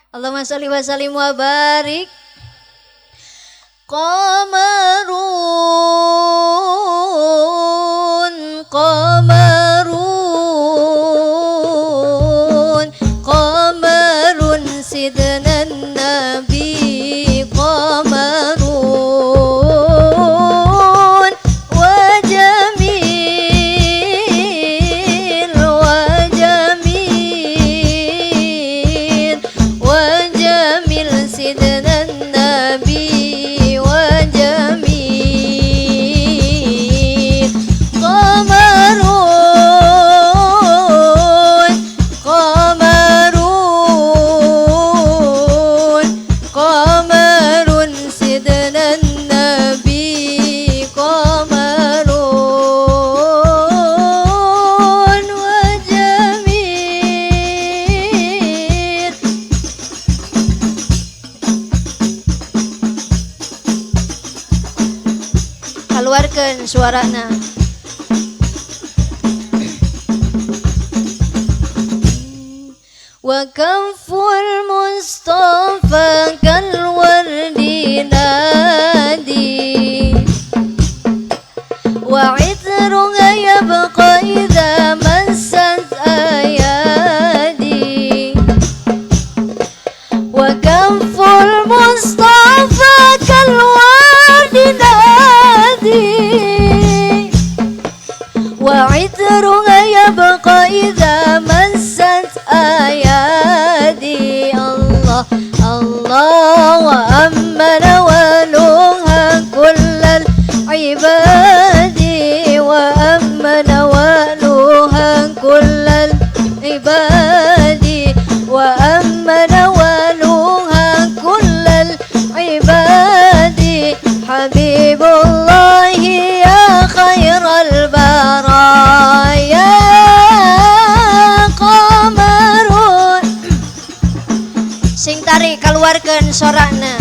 Allahumma sholli wa sallim wa barik. Qamarun qamarun qamarun sidnan nabi qamarun wa jamil wa jamil wa jamil sidnan nabi keluarkan suarana. Wa kaful Mustafa kal wardi nadi wa itruha yabqa idha massat ayadi wa kaful Mustafa kal wardi nadi wa itruha yabqa idha massat ayadi. Allah Allah wa ammana waluha kullal ibadi wa ammana waluha kullal ibadi wa ammana waluha kullal ibadi Habibullahi ya khairal baraya qamarun. Sing tari keluarkan sorana.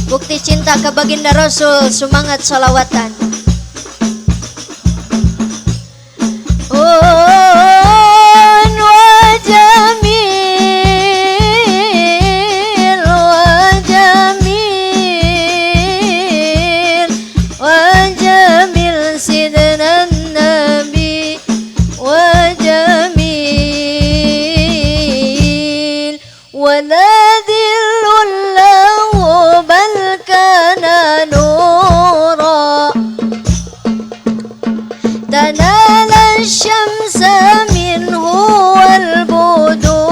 Bukti cinta ke baginda Rasul, semangat salawatan. ولا ذل له بل كان نورا تنال الشمس منه والبدورا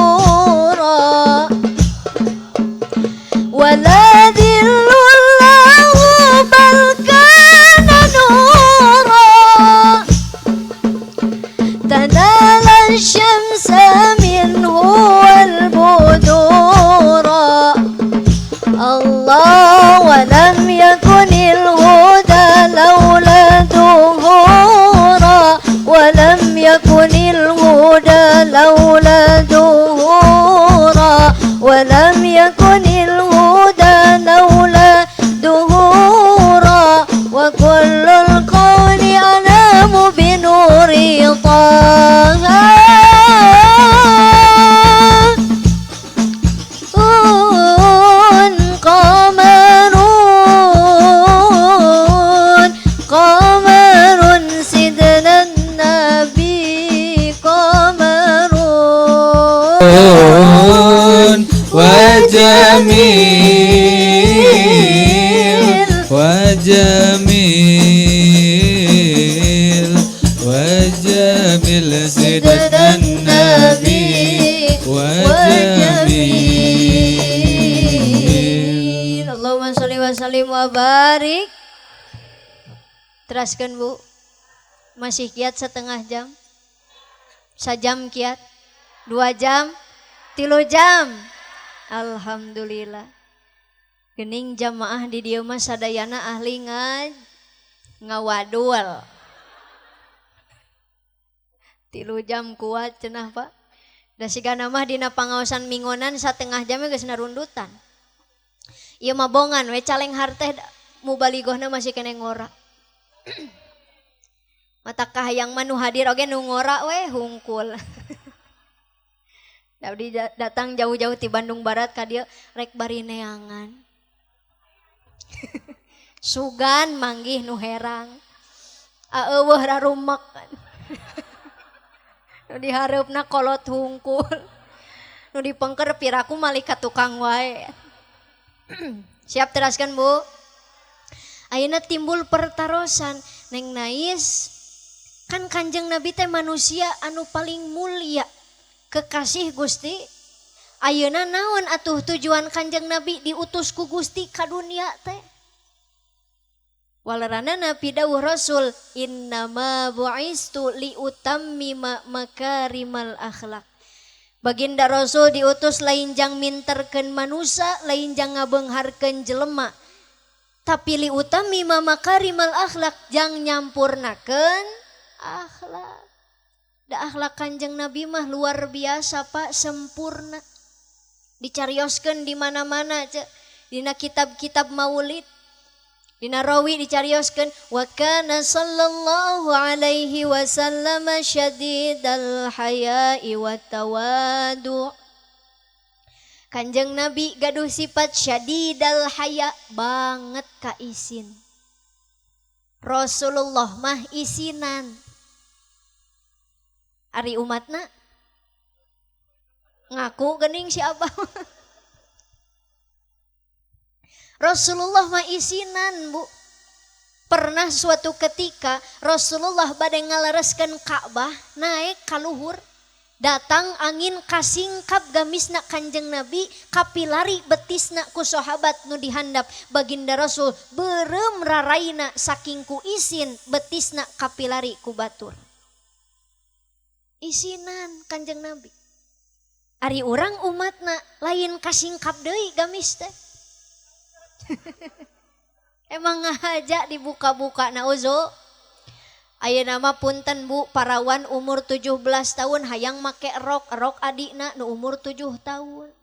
ولا ذل له بل كان نورا تنال الشمس منه والبدورا الله ولم يكن الهدى لولا ظهورا ولم يكن الهدى لولا ظهورا ولم يكن الهدى لولا ظهورا وكل الكون أنام بنور طه قمر سيدنا النبي قمر وجميل وجميل وجميل سيدنا النبي وجميل Allahumma sholli wa sallim wa barik. Teraskan Bu. Masih kiat setengah jam? Sajam kiat? 2 jam? 3 jam? Alhamdulillah. Gening jamaah di dieu mah sadayana ahli ngawadul. 3 jam kuat cenah Pak. Da sigana mah dina pangaosan mingonan 1/2 jam geus narundutan. Ieu mah bongan we caleng harteh mubalighna masih kene ngora. Mata kahayang mah nu hadir oge nu ngora we hungkul. Daudi datang jauh-jauh ti Bandung Barat ka dieu rek bari neangan. Sugan manggih nu herang. Aeuweuh rarumek. Nu dihareupna kolot hungkul. Nu dipengker piraku malaikat tukang wae. Siap teraskan Bu. Ayeuna timbul pertarosan Neng Nais kan Kanjeng Nabi teh manusia anu paling mulia kekasih Gusti. Ayeuna naon atuh tujuan Kanjeng Nabi diutus ku Gusti ka dunia teh? Walaranana pidawuh Rasul innama bu'istu liutammima makarimal akhlak. Baginda Rasul diutus lain jang minterkeun manusia, lain jang ngabeungharkeun jelema. Tapi li utami makarimal akhlak jang nyampurnakeun akhlak. Da akhlak Kanjeng Nabi mah luar biasa Pak, sempurna. Dicarioskeun di mana-mana dina kitab-kitab maulid. Dina rawi dicarioskeun wa kana sallallahu alaihi wasallam syadidal haya'i wat tawadu'. Kanjeng Nabi gaduh sifat syadidal haya, banget kaisin. Rasulullah mah isinan. Ari umatna ngaku geuning si Abah. Rasulullah mah isinan Bu. Pernah suatu ketika Rasulullah bade ngalereskeun Ka'bah naik ka luhur. Datang angin kasingkap gamisna Kanjeng Nabi kapilari betisna ku sahabat nu dihandap. Baginda Rasul beureum raraina saking ku isin betisna kapilari ku batur. Isinan Kanjeng Nabi. Ari urang umatna lain kasingkap deui gamis teh. Emang ngahaja dibuka-buka nauzo. Ayeuna mah punten Bu, parawan umur 17 tahun hayang make rok adikna nu umur 7 tahun.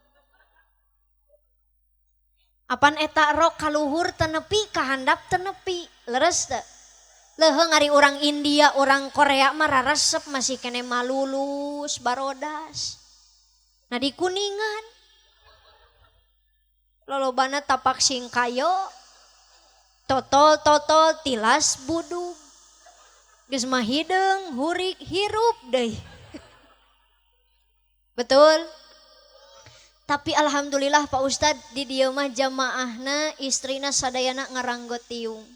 Apan eta rok kaluhur tenepi kahandap tenepi, leres teh. Leuheung ari orang India, orang Korea mah raresep masih kene malulus, barodas. Nah di Kuningan lolobana tapak singkayo, totol tilas budug. Geus mah hideung, hurik, hirup deui. Betul? Tapi alhamdulillah Pak Ustadz di dieu mah jamaahna istrina sadayana ngaranggot tiung.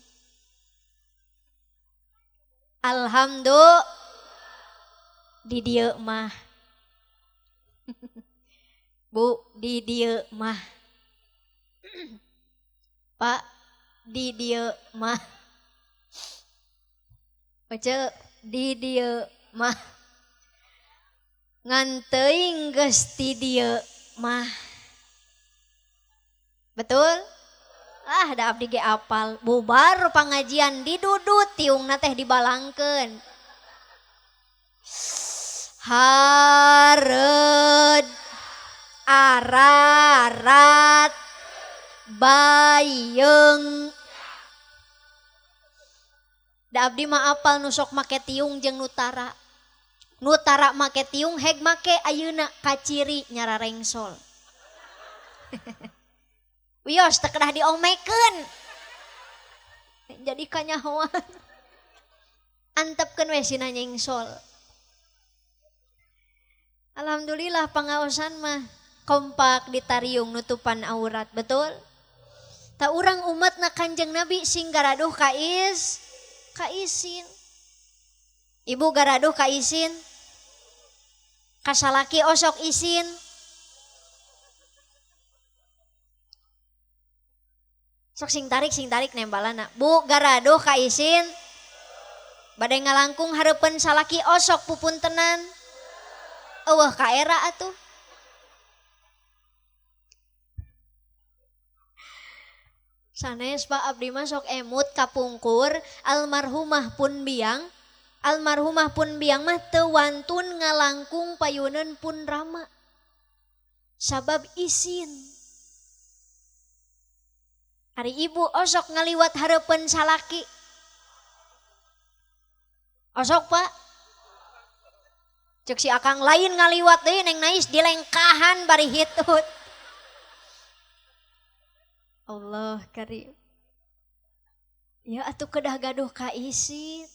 Alhamdulillah di dieu mah. Bu, di dieu mah. Pak, di dieu mah. Oce di dieu mah. Ngan teuing geus di dieu mah. Betul? Ah, da abdi ge apal. Bubar pangajian didudut tiungna teh dibalangkeun. Hareud ararat bayeung. Da abdi mah apal nu sok make tiung jeung nutara. Nutara make tiung heg make ayeuna kaciri nyara rengsol. Wios teu kedah diomekeun. Jadi kanyahoan. Antepkeun we sina nyengsol. Alhamdulillah pangaosan mah kompak ditariung nutupan aurat, betul? Ta urang umatna Kanjeng Nabi sing garaduh kaisin. Ibu garaduh kaisin. Kasalaki osok isin. Sok sing tarik nembalana. Bu garaduh kaisin. Bade ngalangkung hareupeun salaki osok pupuntenan. Eueuh ka era atuh. Sanes Pak abdi mah sok emut kapungkur almarhumah pun biang. Almarhumah pun biang mah teu wantun ngalangkung payuneun pun rama. Sabab isin. Hari ibu osok ngaliwat hareupeun salaki. Osok Pak. Cek si akang lain ngaliwat deui neng nais dilengkahan bari hitut. Allah karim. Ya atuh kedah gaduh ka isin.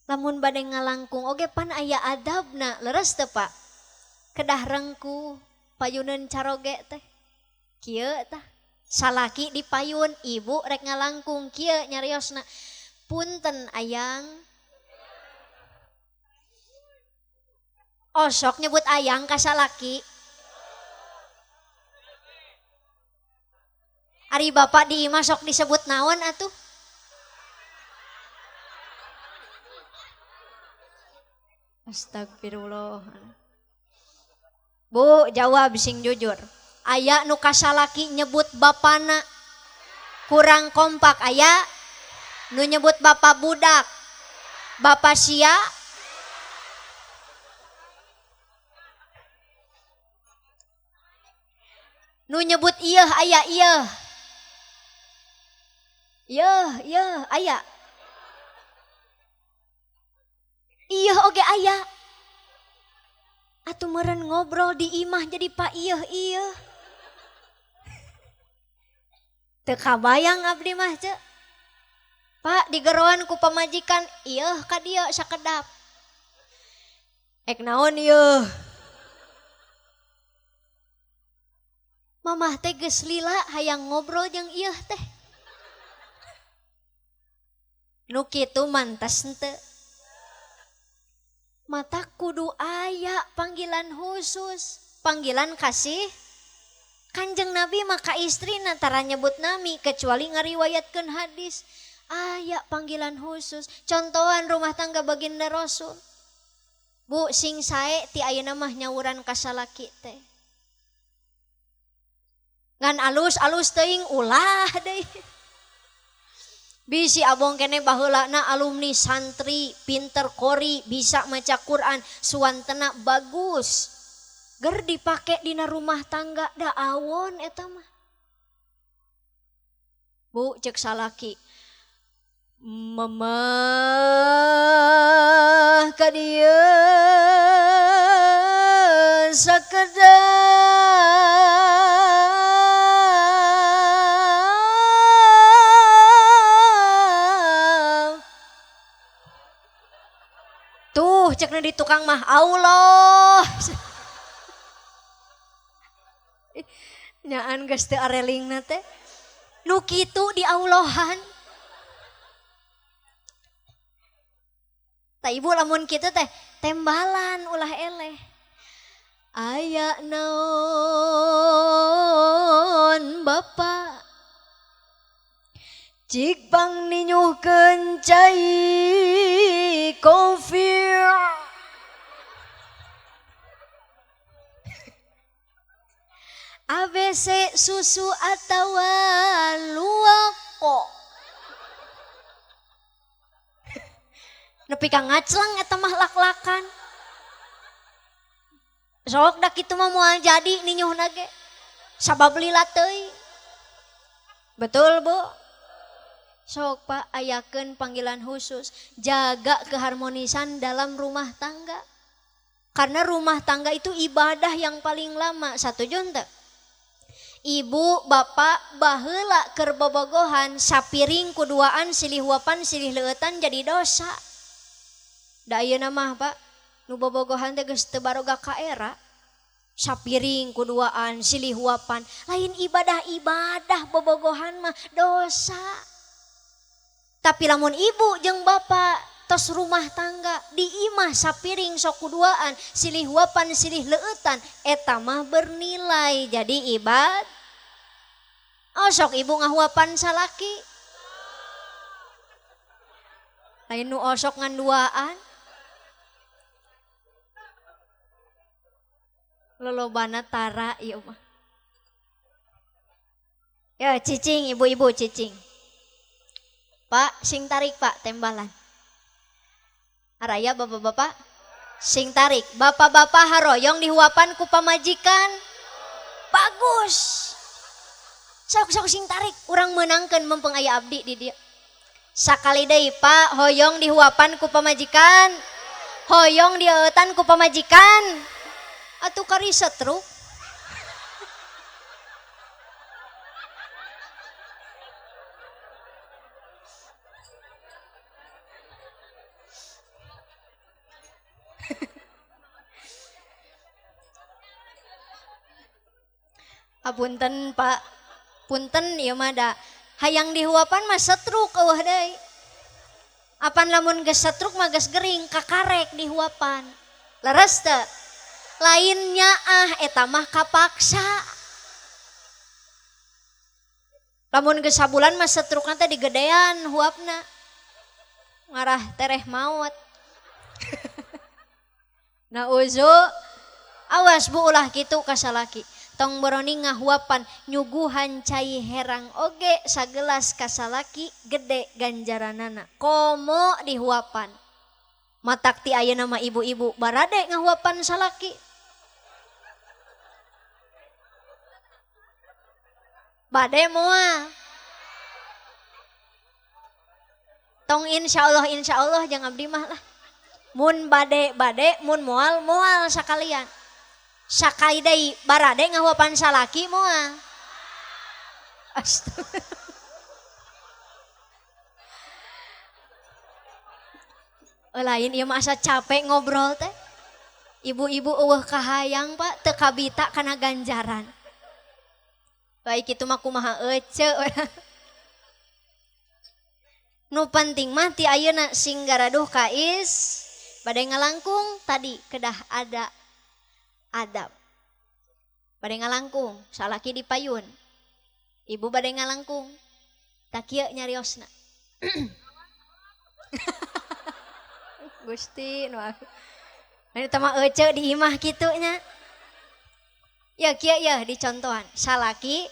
Lamun bade ngalangkung oge pan aya adabna leres teu Pak. Kedah rengku payuneun caroge teh. Kieu tah. Salaki dipayun, ibu rek ngalangkung kieu nyariosna. Punten ayang. Osok nyebut ayang ka salaki. Ari bapak di imah sok disebut naon atuh? Astagfirullah. Bu, jawab sing jujur. Aya nu kasalaki nyebut bapana kurang kompak, aya nu nyebut bapak budak. Bapak sia nu nyebut ieuh aya ieuh. Ieuh aya. Ieuh oge aya. Atuh meureun ngobrol di imah jadi Pak ieuh. Teu kabayang abdi mah ce. Pak digeroan ku pamajikan ieuh ka dieu sakedap. Ek naon ieuh? Mamah teh geus lila hayang ngobrol jeung ieuh teh. Nu kitu mantes henteu. Mata kudu aya panggilan khusus, panggilan kasih. Kanjeng Nabi maka istri nantara nyebut nami kecuali ngariwayatkeun hadis. Aya panggilan khusus. Contohan rumah tangga baginda Rasul. Bu sing sae ti ayeuna mah nyawuran ka salaki teh. Ngan alus teuing ulah deui. Bisi abong kene baheulana alumni santri, pinter kori, bisa maca Quran, suantena bagus. Ger dipake dina rumah tangga da awon eta mah. Bu cek salaki. Mamah ka dieu sakedar tuh cekna di tukang mah Allah. Nyaan geus teu arelingna teh. Nu kitu di Allahan. Ta ibu lamun kitu teh tembalan ulah eleh. Aya naon Bapa cik bang ninyuhkeun cai kopi ABC susu atawa luwako nepi ka ngaclang eta mah lak-lakan sok dak kitu mah moal jadi ninyuhna ge sabab lila teuing betul Bu. Sok Pak ayakeun panggilan khusus jaga keharmonisan dalam rumah tangga. Karena rumah tangga itu ibadah yang paling lama. Satuju henteu? Ibu, bapak, baheula keur bobogohan sapiring kuduaan silih huapan silih leueutan jadi dosa. Da ayeuna mah Pak, nu bobogohan teh geus teu baroga ka era. Sapiring kuduaan silih huapan lain ibadah-ibadah bobogohan mah dosa. Tapi lamun ibu jeung bapak tos rumah tangga di imah sapiring sok kuduaan silih huapan silih leueutan eta mah bernilai jadi ibad. Oh sok ibu ngahuapan salaki. Lain nu osok ngan duaan. Lolobana tara ieu mah. Ya cicing ibu-ibu cicing. Pak, sing tarik Pak tembalan. Araya bapak-bapak, sing tarik. Bapak-bapak haroyong dihuapan ku pamajikan. Bagus. Sok-sok sing tarik. Urang menangkeun mempeng aya abdi di dia. Sakali deui Pak, hoyong dihuapan ku pamajikan. Hoyong dieueutan ku pamajikan. Atuh kari setruk. Apunten Pak, punten ieu mah da hayang dihuapan mah setruk eueuh deui. Apan lamun geus setruk mah geus gering kakarek dihuapan. Leres teu? Lainnya eta mah kapaksa. Lamun geus sabulan mah setrukna teh digedean huapna. Ngarah tereh maot. Nah uzu awas Bu ulah kitu ka salaki. Tong boroni ngahuapan nyuguhan cai herang oge sagelas kasalaki gede ganjaranana komo dihuapan matak ti ayeuna mah ibu-ibu barade ngahuapan salaki bade moal tong insyaallah jangan abdi mah lah mun bade mun moal sakalian sakali deui barade ngahuapan salaki moal. Lain ieu mah asa capek ngobrol teh. Ibu-ibu eueuh kahayang Pak teu kabita kana ganjaran. Baik kitu mah kumaha ece. Nu penting mah ti ayeuna sing garaduh kais bade ngalangkung tadi kedah ada adab. Bade ngalangkung, salaki dipayun. Ibu bade ngalangkung. Tak kieu nyariosna. Gusti nu anu teh mah ece di imah kitu nya. Ya kieu ya dicontohan. Salaki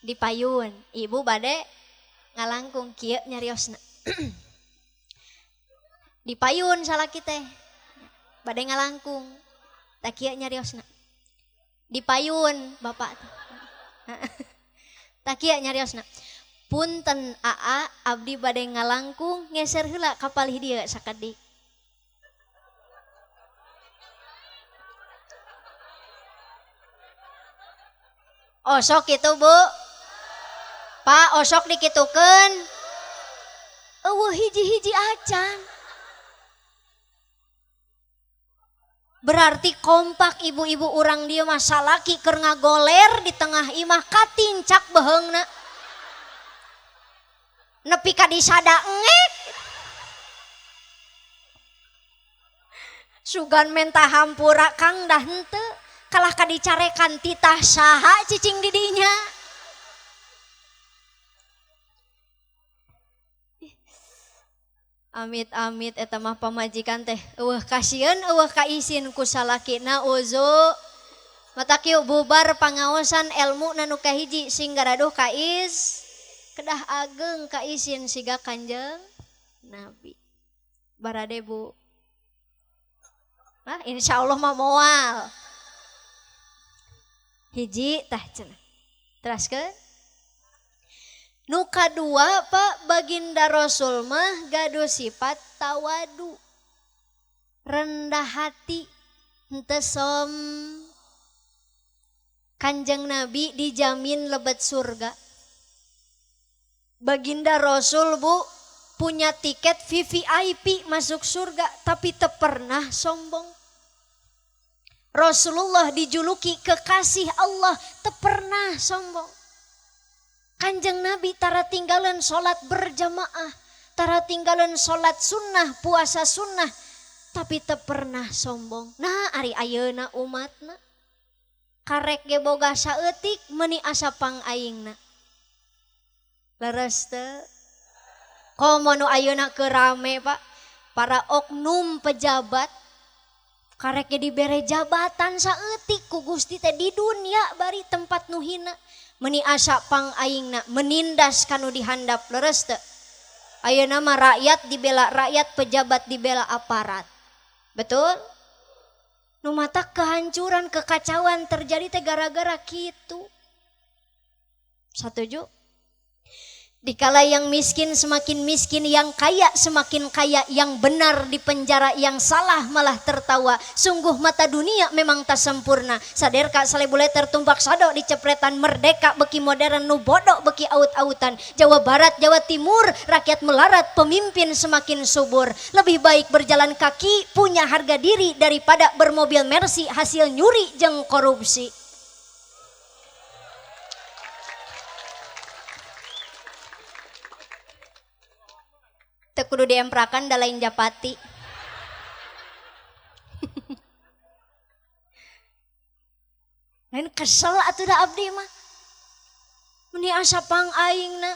dipayun, ibu bade ngalangkung kieu nyariosna. Dipayun salaki teh. Bade ngalangkung. Tak kieu nyariosna. Dipayun bapak. Tak kieu nyariosna. Punten aa abdi bade ngalangkung ngeser heula ka palih dieu sakadi. Osok kitu Bu. Pak osok dikitukeun. Eueuh hiji-hiji acan. Berarti kompak ibu-ibu orang dia mah salaki keur ngagoler di tengah imah katincak beheungna. Nepi ka disada engek. Sugan menta hampura Kang dah henteu. Kalah ka dicarekan titah saha cicing didinya. Amit-amit eta mah pamajikan teh eueuh kasieun eueuh kaisin ku salakina uzu. Mata kieu bubar pangaosan ilmu nu kahiji sing garaduh kais kedah ageng kaisin siga Kanjeng Nabi. Barade Bu. Insyaallah mah moal. Hiji tah cenah. Teraskeun. Nu kadua Pak baginda Rasul mah gaduh sifat tawadu. Rendah hati. Henteu som. Kanjeng Nabi dijamin lebet surga. Baginda Rasul Bu punya tiket VVIP masuk surga tapi teu pernah sombong. Rasulullah dijuluki kekasih Allah teu pernah sombong. Kanjeng Nabi tara tinggalan sholat berjamaah, tara tinggalan sholat sunnah, puasa sunnah, tapi teu pernah sombong. Nah ari ayeuna umatna karek ge boga saeutik meuni asa pangaingna. Leres teu? Komo nu ayeuna keur rame Pak, para oknum pejabat karek ge dibere jabatan saeutik ku Gusti teh di dunia bari tempat nu hina. Meuni asa pangaingna menindas kanu dihandap. Leres teu? Ayeuna mah rakyat dibela rakyat, pejabat dibela aparat. Betul? Nu mata kehancuran, kekacauan terjadi teh gara-gara kitu. Satuju? Dikala yang miskin semakin miskin, yang kaya semakin kaya, yang benar di penjara, yang salah malah tertawa. Sungguh mata dunia memang tak sempurna. Saderka salebule tertumpak sado dicepretan, merdeka beki modern nu bodoh beki aut-autan. Jawa Barat, Jawa Timur, rakyat melarat, pemimpin semakin subur. Lebih baik berjalan kaki, punya harga diri daripada bermobil Mercy hasil nyuri jeung korupsi. Teu kudu diemprakan da lain japati. Lain kesel atuh da abdi mah. Meni asa pangaingna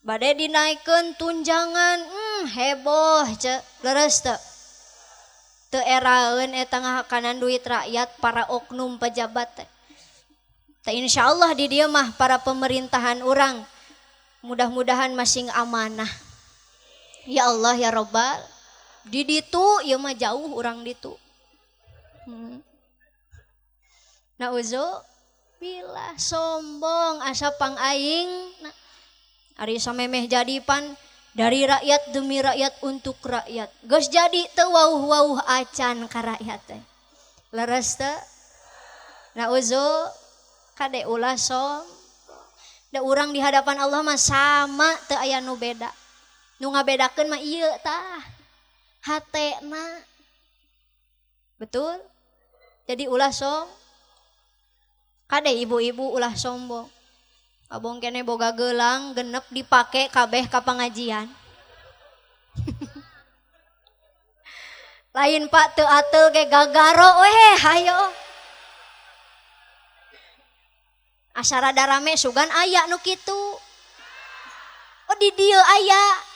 bade dinaikeun tunjangan, heboh ce. Leres teu? Teu eraeun eta ngahakanan duit rakyat para oknum pejabat teh. Teh insyaallah di dieu mah para pemerintahan urang mudah-mudahan masing amanah. Ya Allah ya Rabbal. Di ditu ieu mah jauh urang ditu. Nauzubillah sombong asa pangaing. Ari samemeh jadi pan dari rakyat demi rakyat untuk rakyat. Geus jadi teu wauh-wauh acan ka rakyat teh. Leres teu? Nauzu kade ulah som. Da urang di hadapan Allah mah sama teu aya nu beda. Nu ngabedakeun mah ieu tah hatena. Betul? Jadi ulah som. Kade ibu-ibu ulah sombong. Abong kene boga geulang genep dipake kabeh ka pangajian. Lain Pak teu ateul ge gagaro we hayo. Asara darame sugan aya nu kitu. Oh di dieu aya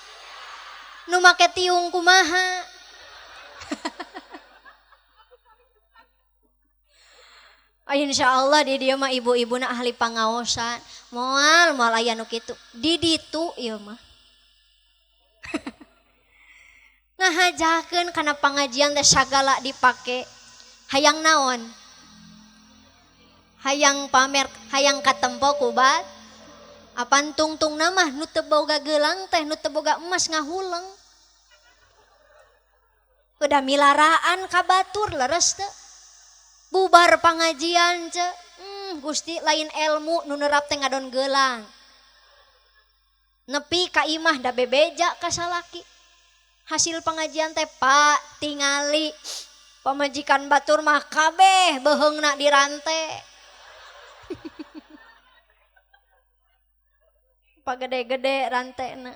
nu make tiung kumaha. Insyaallah di dieu mah ibu-ibuna ahli pangaosan. Moal aya nu kitu. Di ditu ieu mah. Ngahajakeun kana pangajian teh sagala dipake. Hayang naon? Hayang pamer, hayang katempo kubat. Apan tungtung namah nu teu boga geulang teh, nu teu boga emas ngahuleng. Udah milaraan ka batur leres teu. Bubar pangajian ce. Gusti lain ilmu nu neurap teh ngadon geulang. Nepi ka imah da bebeja ka salaki. Hasil pengajian teh Pak tingali Pamajikan batur mah kabeh beheungna dirante. Pagede-gede rantena.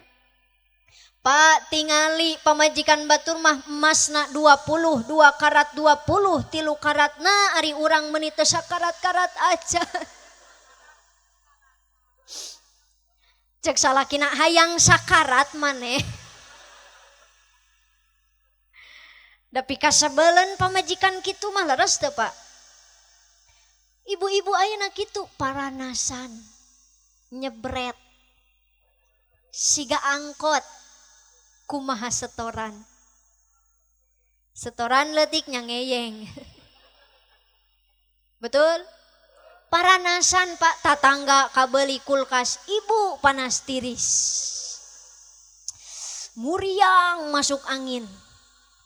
Pak tingali pamajikan batur mah emasna 20, 2 karat 20, 3 karatna ari urang meuni teu sakarat-karat aja. Cek salakina hayang sakarat maneh. Da pikasebeuleun pamajikan kitu mah leres teu Pak? Ibu-ibu ayeuna kitu paranasan, nyebret, siga angkot, kumaha setoran. Setoran leutik nyangeyeng. Betul? Paranasan Pak, tatangga kabeli kulkas, ibu panas tiris. Muriang masuk angin.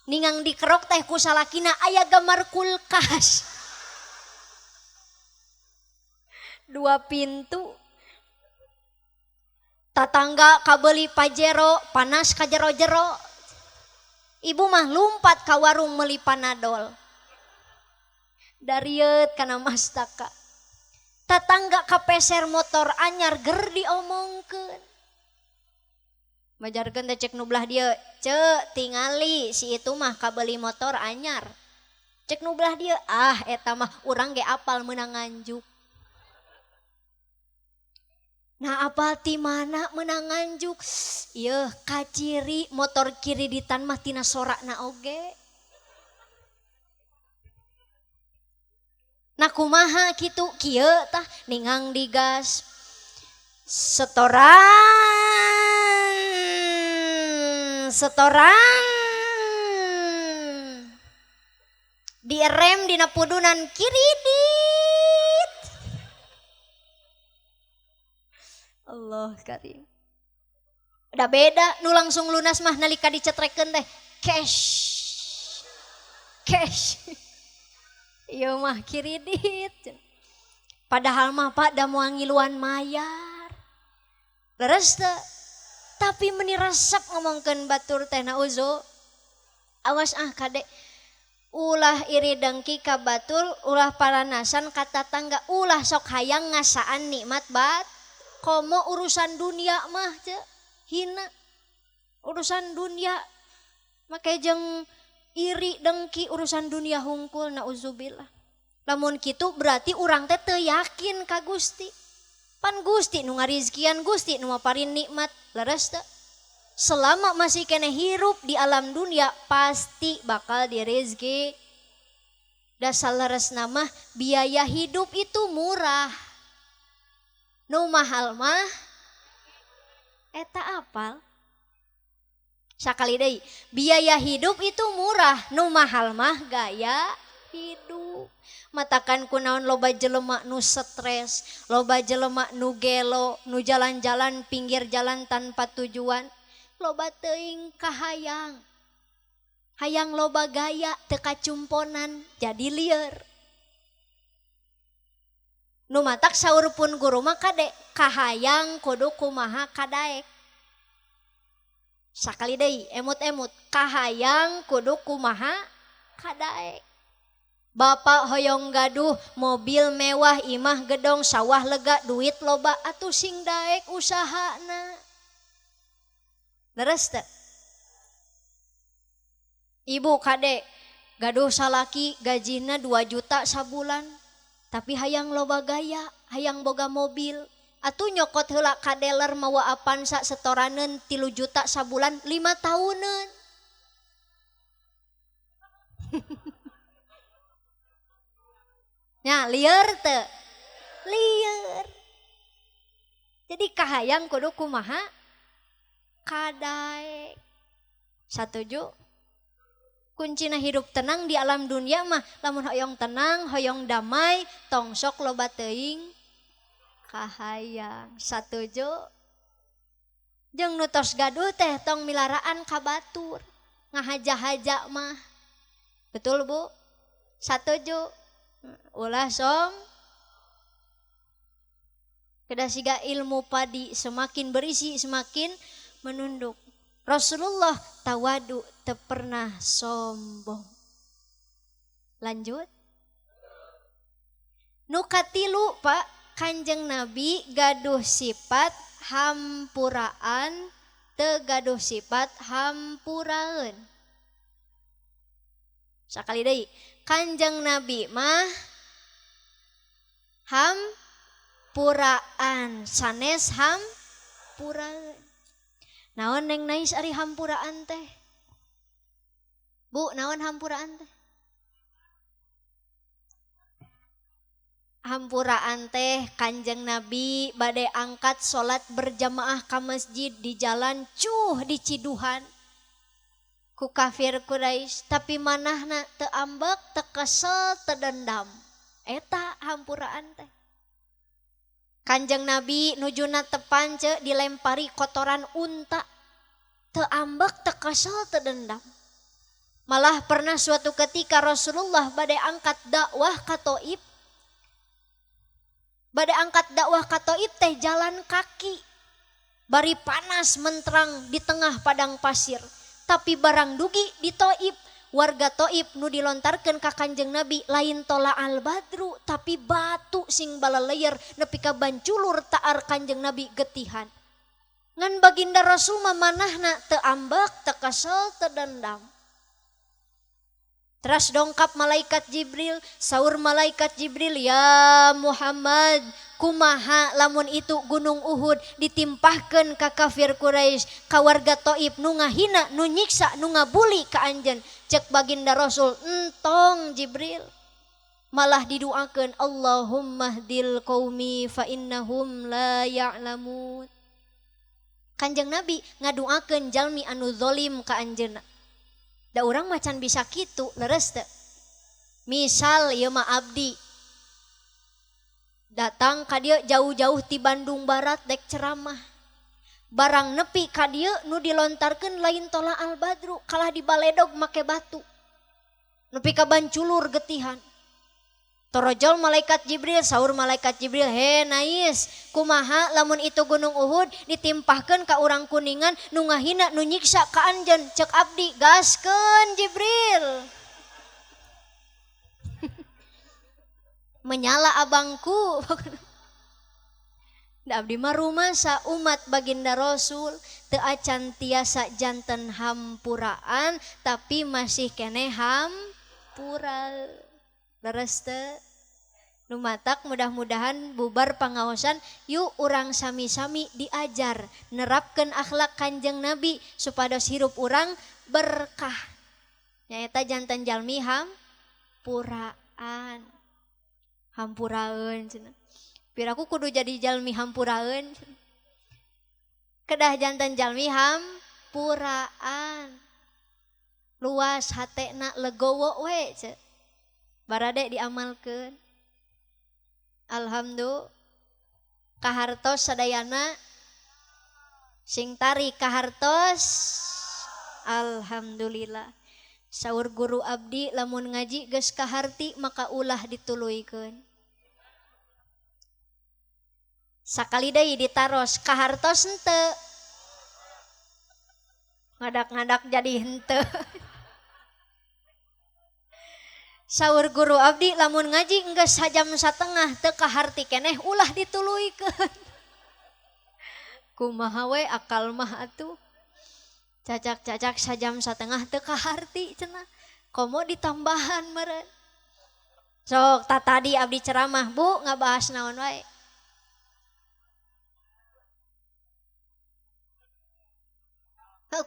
Ningang dikerok teh ku salakina aya gambar kulkas. 2 pintu. Tatangga kabeli pajero, panas ka jero-jero. Ibu mah lumpat ka warung meuli panadol. Darieut kana mastaka. Tatangga kapeser motor anyar ger diomongkeun. Majarkeun teh cek nu belah dieu, "Cek, tingali si itu mah kabeli motor anyar." Cek nu belah dieu, "Ah eta mah urang ge apal meunang nganjuk." Nah apal ti mana meunang nganjuk? Ieu kaciri motor kiriditan mah tina sorakna oge. Nah kumaha kitu kieu tah ningang digas. Setoran direm dina pudunan kiridit. Allah karim. Udah beda nu langsung lunas mah nalika dicetrekeun teh cash. Ieu mah kiridit. Padahal mah Pak da moal ngiluan mayar. Leres teu? Tapi meni resep ngomongkeun batur teh nauzo. Awas Kade. Ulah iri dengki ka batur, ulah paranasan ka tatangga, ulah sok hayang ngasaan nikmat bat. Komo urusan dunia mah teh hina. Urusan dunia make jeung iri dengki urusan dunia hungkul nauzubillah. Lamun kitu berarti urang teh teu yakin ka Gusti. Pan Gusti nu ngarizkian, Gusti nu maparin nikmat. Leres teu? Selama masih kene hirup di alam dunia pasti bakal direzeki. Da saleresna mah biaya hidup itu murah. Nu mahal mah eta apal? Sakali deui, biaya hidup itu murah, nu mahal mah gaya hidup. Matakan kunaon loba jelema nu stres, loba jelema nu gelo, nu jalan-jalan pinggir jalan tanpa tujuan, loba teuing kahayang. Hayang loba gaya teu kacumponan jadi lieur. Nu matak saur pun guru mah Kade, kahayang kudu kumaha kadaek. Sakali deui emut-emut, kahayang kudu kumaha kadaek. Bapak hoyong gaduh mobil mewah, imah gedong, sawah lega, duit loba, atuh sing daek usahana. Leres teu? Ibu Kade gaduh salaki gajina 2 juta sabulan, tapi hayang loba gaya, hayang boga mobil. Atuh nyokot heula ka dealer mawa Avanza setoraneun 3 juta sabulan 5 tahuneun. Nya lieur teu? Lieur. Jadi kahayang kudu kumaha? Kadaek. Satuju? Kuncina hidup tenang di alam dunia mah lamun hoyong tenang, hoyong damai, tong sok loba teuing kahayang. Satuju? Jeung nu tos gaduh teh tong milaraan ka batur. Ngahaja-haja mah. Betul Bu? Satuju? Ulah som kedah siga ilmu padi semakin berisi semakin menunduk. Rasulullah tawadu teu pernah sombong. Lanjut. Nu katilu Pak, Kanjeng Nabi gaduh sifat hampuraan teu gaduh sifat hampuraeun. Sakali deui. Kanjeng Nabi mah hampuraan sanes hampuraeun. Naon Neng Nais ari hampuraan teh? Bu, naon hampuraan teh? Hampuraan teh Kanjeng Nabi bade angkat salat berjamaah ka masjid di jalan cuh di Ciduhan ku kafir Quraisy, tapi manahna teu ambek, teu kesel, teu dendam. Eta hampuraan teh. Kanjeng Nabi nujuna tepance dilempari kotoran unta, teu ambek, teu kesel, teu dendam. Malah pernah suatu ketika Rasulullah bade angkat dakwah ka Thaif. Bade angkat dakwah ka Thaif teh jalan kaki. Bari panas menterang di tengah padang pasir. Tapi barang dugi di Thaif, warga Thaif nu dilontarkeun ka Kanjeng Nabi lain tola al badru, tapi batu sing balalayer nepi ka banculur taar Kanjeng Nabi getihan. Ngan baginda Rasul manahna teu ambek, teu kesel, teu dendam. Teras dongkap malaikat Jibril, saur malaikat Jibril, ya Muhammad, kumaha lamun itu gunung Uhud ditimpahkeun ka kafir Quraisy, ka warga Thaif nu ngahina, nu nyiksa, nu ngabuli ka anjeun. Cek baginda Rasul, entong Jibril. Malah didoakeun, Allahumma hdil qaumi fa innahum la ya'lamun. Kanjeng Nabi ngadoakeun jalmi anu zalim ka anjeunna. Da urang macan bisa kitu leres teu. Misal ieu mah abdi datang ka dieu jauh-jauh ti Bandung Barat dek ceramah. Barang nepi ka dieu nu dilontarkeun lain tola al badru, kalah dibaledog make batu. Nepi ka banculur getihan. Torojol malaikat Jibril, saur malaikat Jibril, he Nais, kumaha lamun itu gunung Uhud ditimpahkeun ka urang kuningan nu ngahina nu nyiksa ka anjeun. Cek abdi, gaskeun Jibril. Menyala abangku. Da abdi mah rumasa umat baginda Rasul teu acan tiasa janten hampuraan, tapi masih keneh hampura. Leres teu? Nu matak mudah-mudahan bubar pangaosan, yuk urang sami-sami diajar nerapkeun akhlak Kanjeng Nabi supados hirup urang berkah. Nyaeta janten jalmi hampuraan. Hampuraeun cenah. Piraku kudu jadi jalmi hampuraeun. Kedah janten jalmi hampuraan. Luas hatena legowo we ce. Barade diamalkeun. Alhamdulillah. Kahartos sadayana sing tari kahartos. Alhamdulillah. Saur guru abdi lamun ngaji geus kaharti maka ulah dituluykeun. Sakali deui ditaros kahartos henteu. Ngadak-ngadak jadi henteu. Saur guru abdi lamun ngaji enggeus sajam satengah teu kaharti keneh ulah dituluykeun. Kumaha we akal mah atuh. Cacak-cacak sajam satengah teu kaharti cenah. Komo ditambahan meureun. Sok tadi abdi ceramah, Bu, ngabahas naon wae?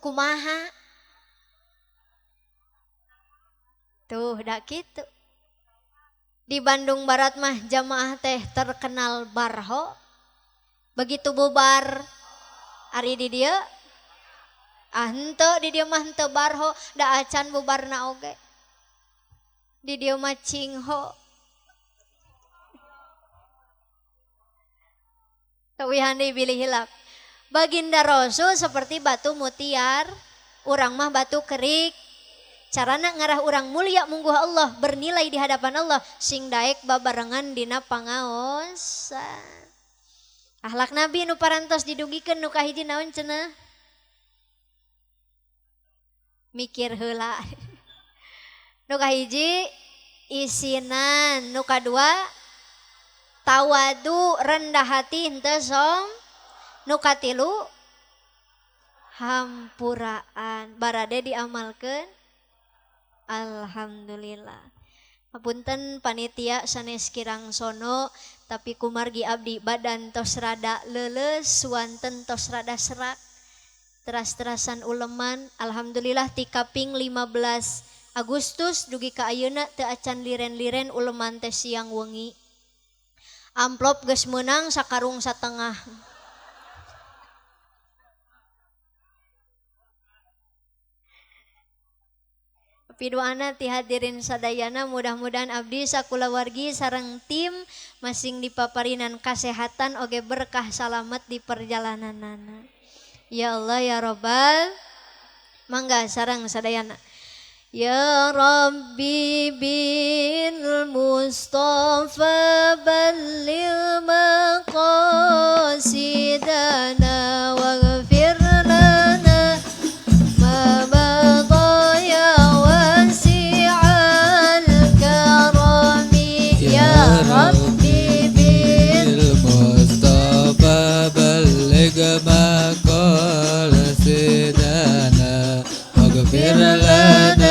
Kumaha? Tuh dak kitu. Di Bandung Barat mah jamaah teh terkenal barho. Begitu bubar ari di dieu henteu di dieu mah henteu barho, da acan bubarna oge. Di dieu mah cingho. Tawihan deui bilih hilap. Baginda Rasul seperti batu mutiar, urang mah batu kerik. Carana ngarah urang mulia mungguh Allah bernilai di hadapan Allah sing daek babarengan dina pangaosan. Akhlak Nabi nu parantos didugikeun nu kahiji naon cenah? Mikir heula. Nu kahiji isinan. Nu kadua tawadu rendah hati henteu nu katilu hampuraan barade diamalkeun alhamdulillah. Hapunten panitia sanes kirang sono tapi kumargi abdi badan tos rada leuleus suanten tos rada serak teras-terasan uleman. Alhamdulillah ti kaping 15 Agustus dugi ka ayeuna teu acan liren-liren uleman teh siang wengi. Amplop geus meunang sakarung satengah. Pidoana ti hadirin sadayana mudah-mudahan abdi sakulawargi sareng tim masing dipaparinan kasehatan oge berkah salamet di perjalananana. Ya Allah ya Rabbal mangga sareng sadayana. Ya Rabbi bil Mustafa balligh maqasidana waghfir lana ma madha ya wasi'al karami. Ya Rabbi bil Mustafa balligh maqasidana waghfir lana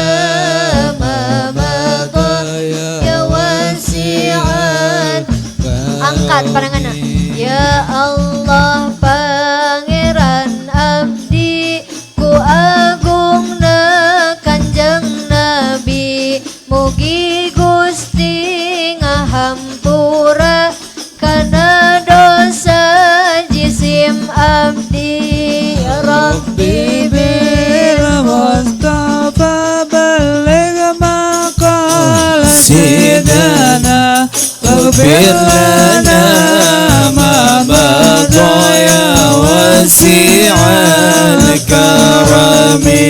angkat pandanganna. Ya Allah pangeran abdi ku agungna kanjeng Nabi mugi Gusti ngahampura kana dosa jisim abdi. Ya Rabbi bil Mustafa balligh maqasidana waghfir lana ma madha ya wasi'al karami.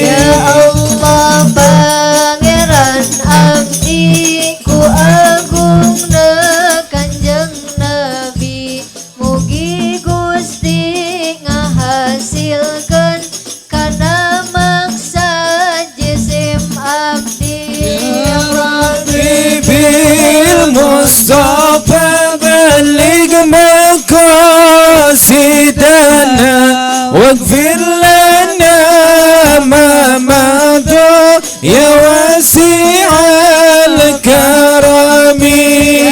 Ya Allah pangeran abdi ku agungna kanjeng Nabi mugi Gusti ngahasilkeun kana maksa jisim abdi. Ya Rabbi bil Mustafa balligh maqasidana waghfir lana ma madha ya wasi'al karami.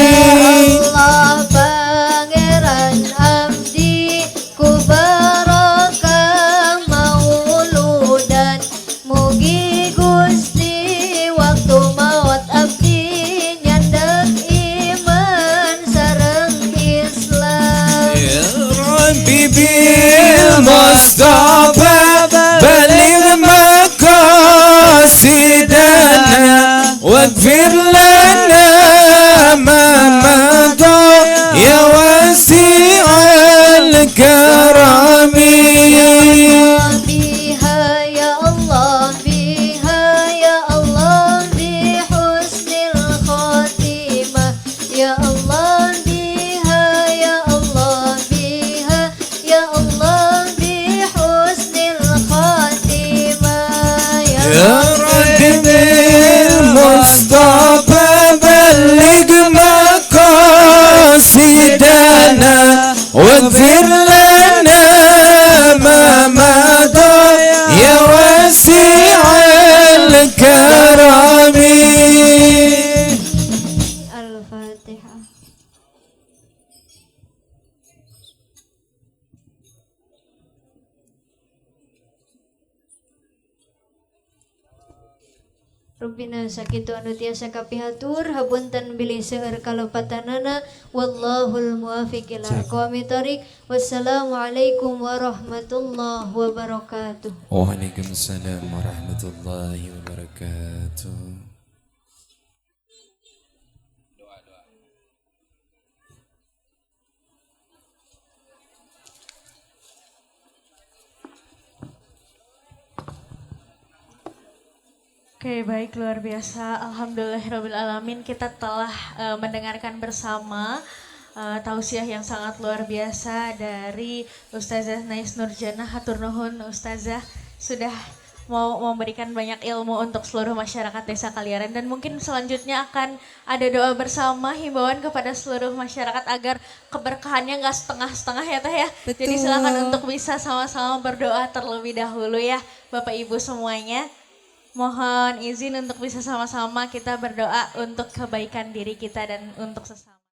Allah pangeran abdi ku barokah mauludan mugi Gusti waktu maut abdi nyandeg iman sareng Islam. Ya Rabbi bil Mustafa balligh maqasidana waghfir lana ma madha ya wasi'al karami. Biha ya Allah biha ya Allah bi husnil khatimah. Ya Allah biha ya Allah biha ya Allah bi husnil khatimah. Ya Rabbi bil Mustafa balligh maqasidana waghfir lana ma madha ya wasi'al karami. Al-Fatihah. Rubbina sakitu anu tiasa kapihatur hapunten bilih seueur kalepatanana wallahul muwaffiq ila aqwamit thoriq. Wassalamualaikum warahmatullahi wabarakatuh. Waalaikumsalam warahmatullahi wabarakatuh. Oke, baik, luar biasa. Alhamdulillahirrabbilalamin, kita telah mendengarkan bersama tausiah yang sangat luar biasa dari Ustazah Nais Nurjana. Hatur nuhun Ustazah sudah mau memberikan banyak ilmu untuk seluruh masyarakat Desa Kaliaren. Dan mungkin selanjutnya akan ada doa bersama, himbauan kepada seluruh masyarakat agar keberkahannya nggak setengah-setengah ya Teh ya. Jadi silakan untuk bisa sama-sama berdoa terlebih dahulu ya Bapak Ibu semuanya. Mohon izin untuk bisa sama-sama kita berdoa untuk kebaikan diri kita dan untuk sesama.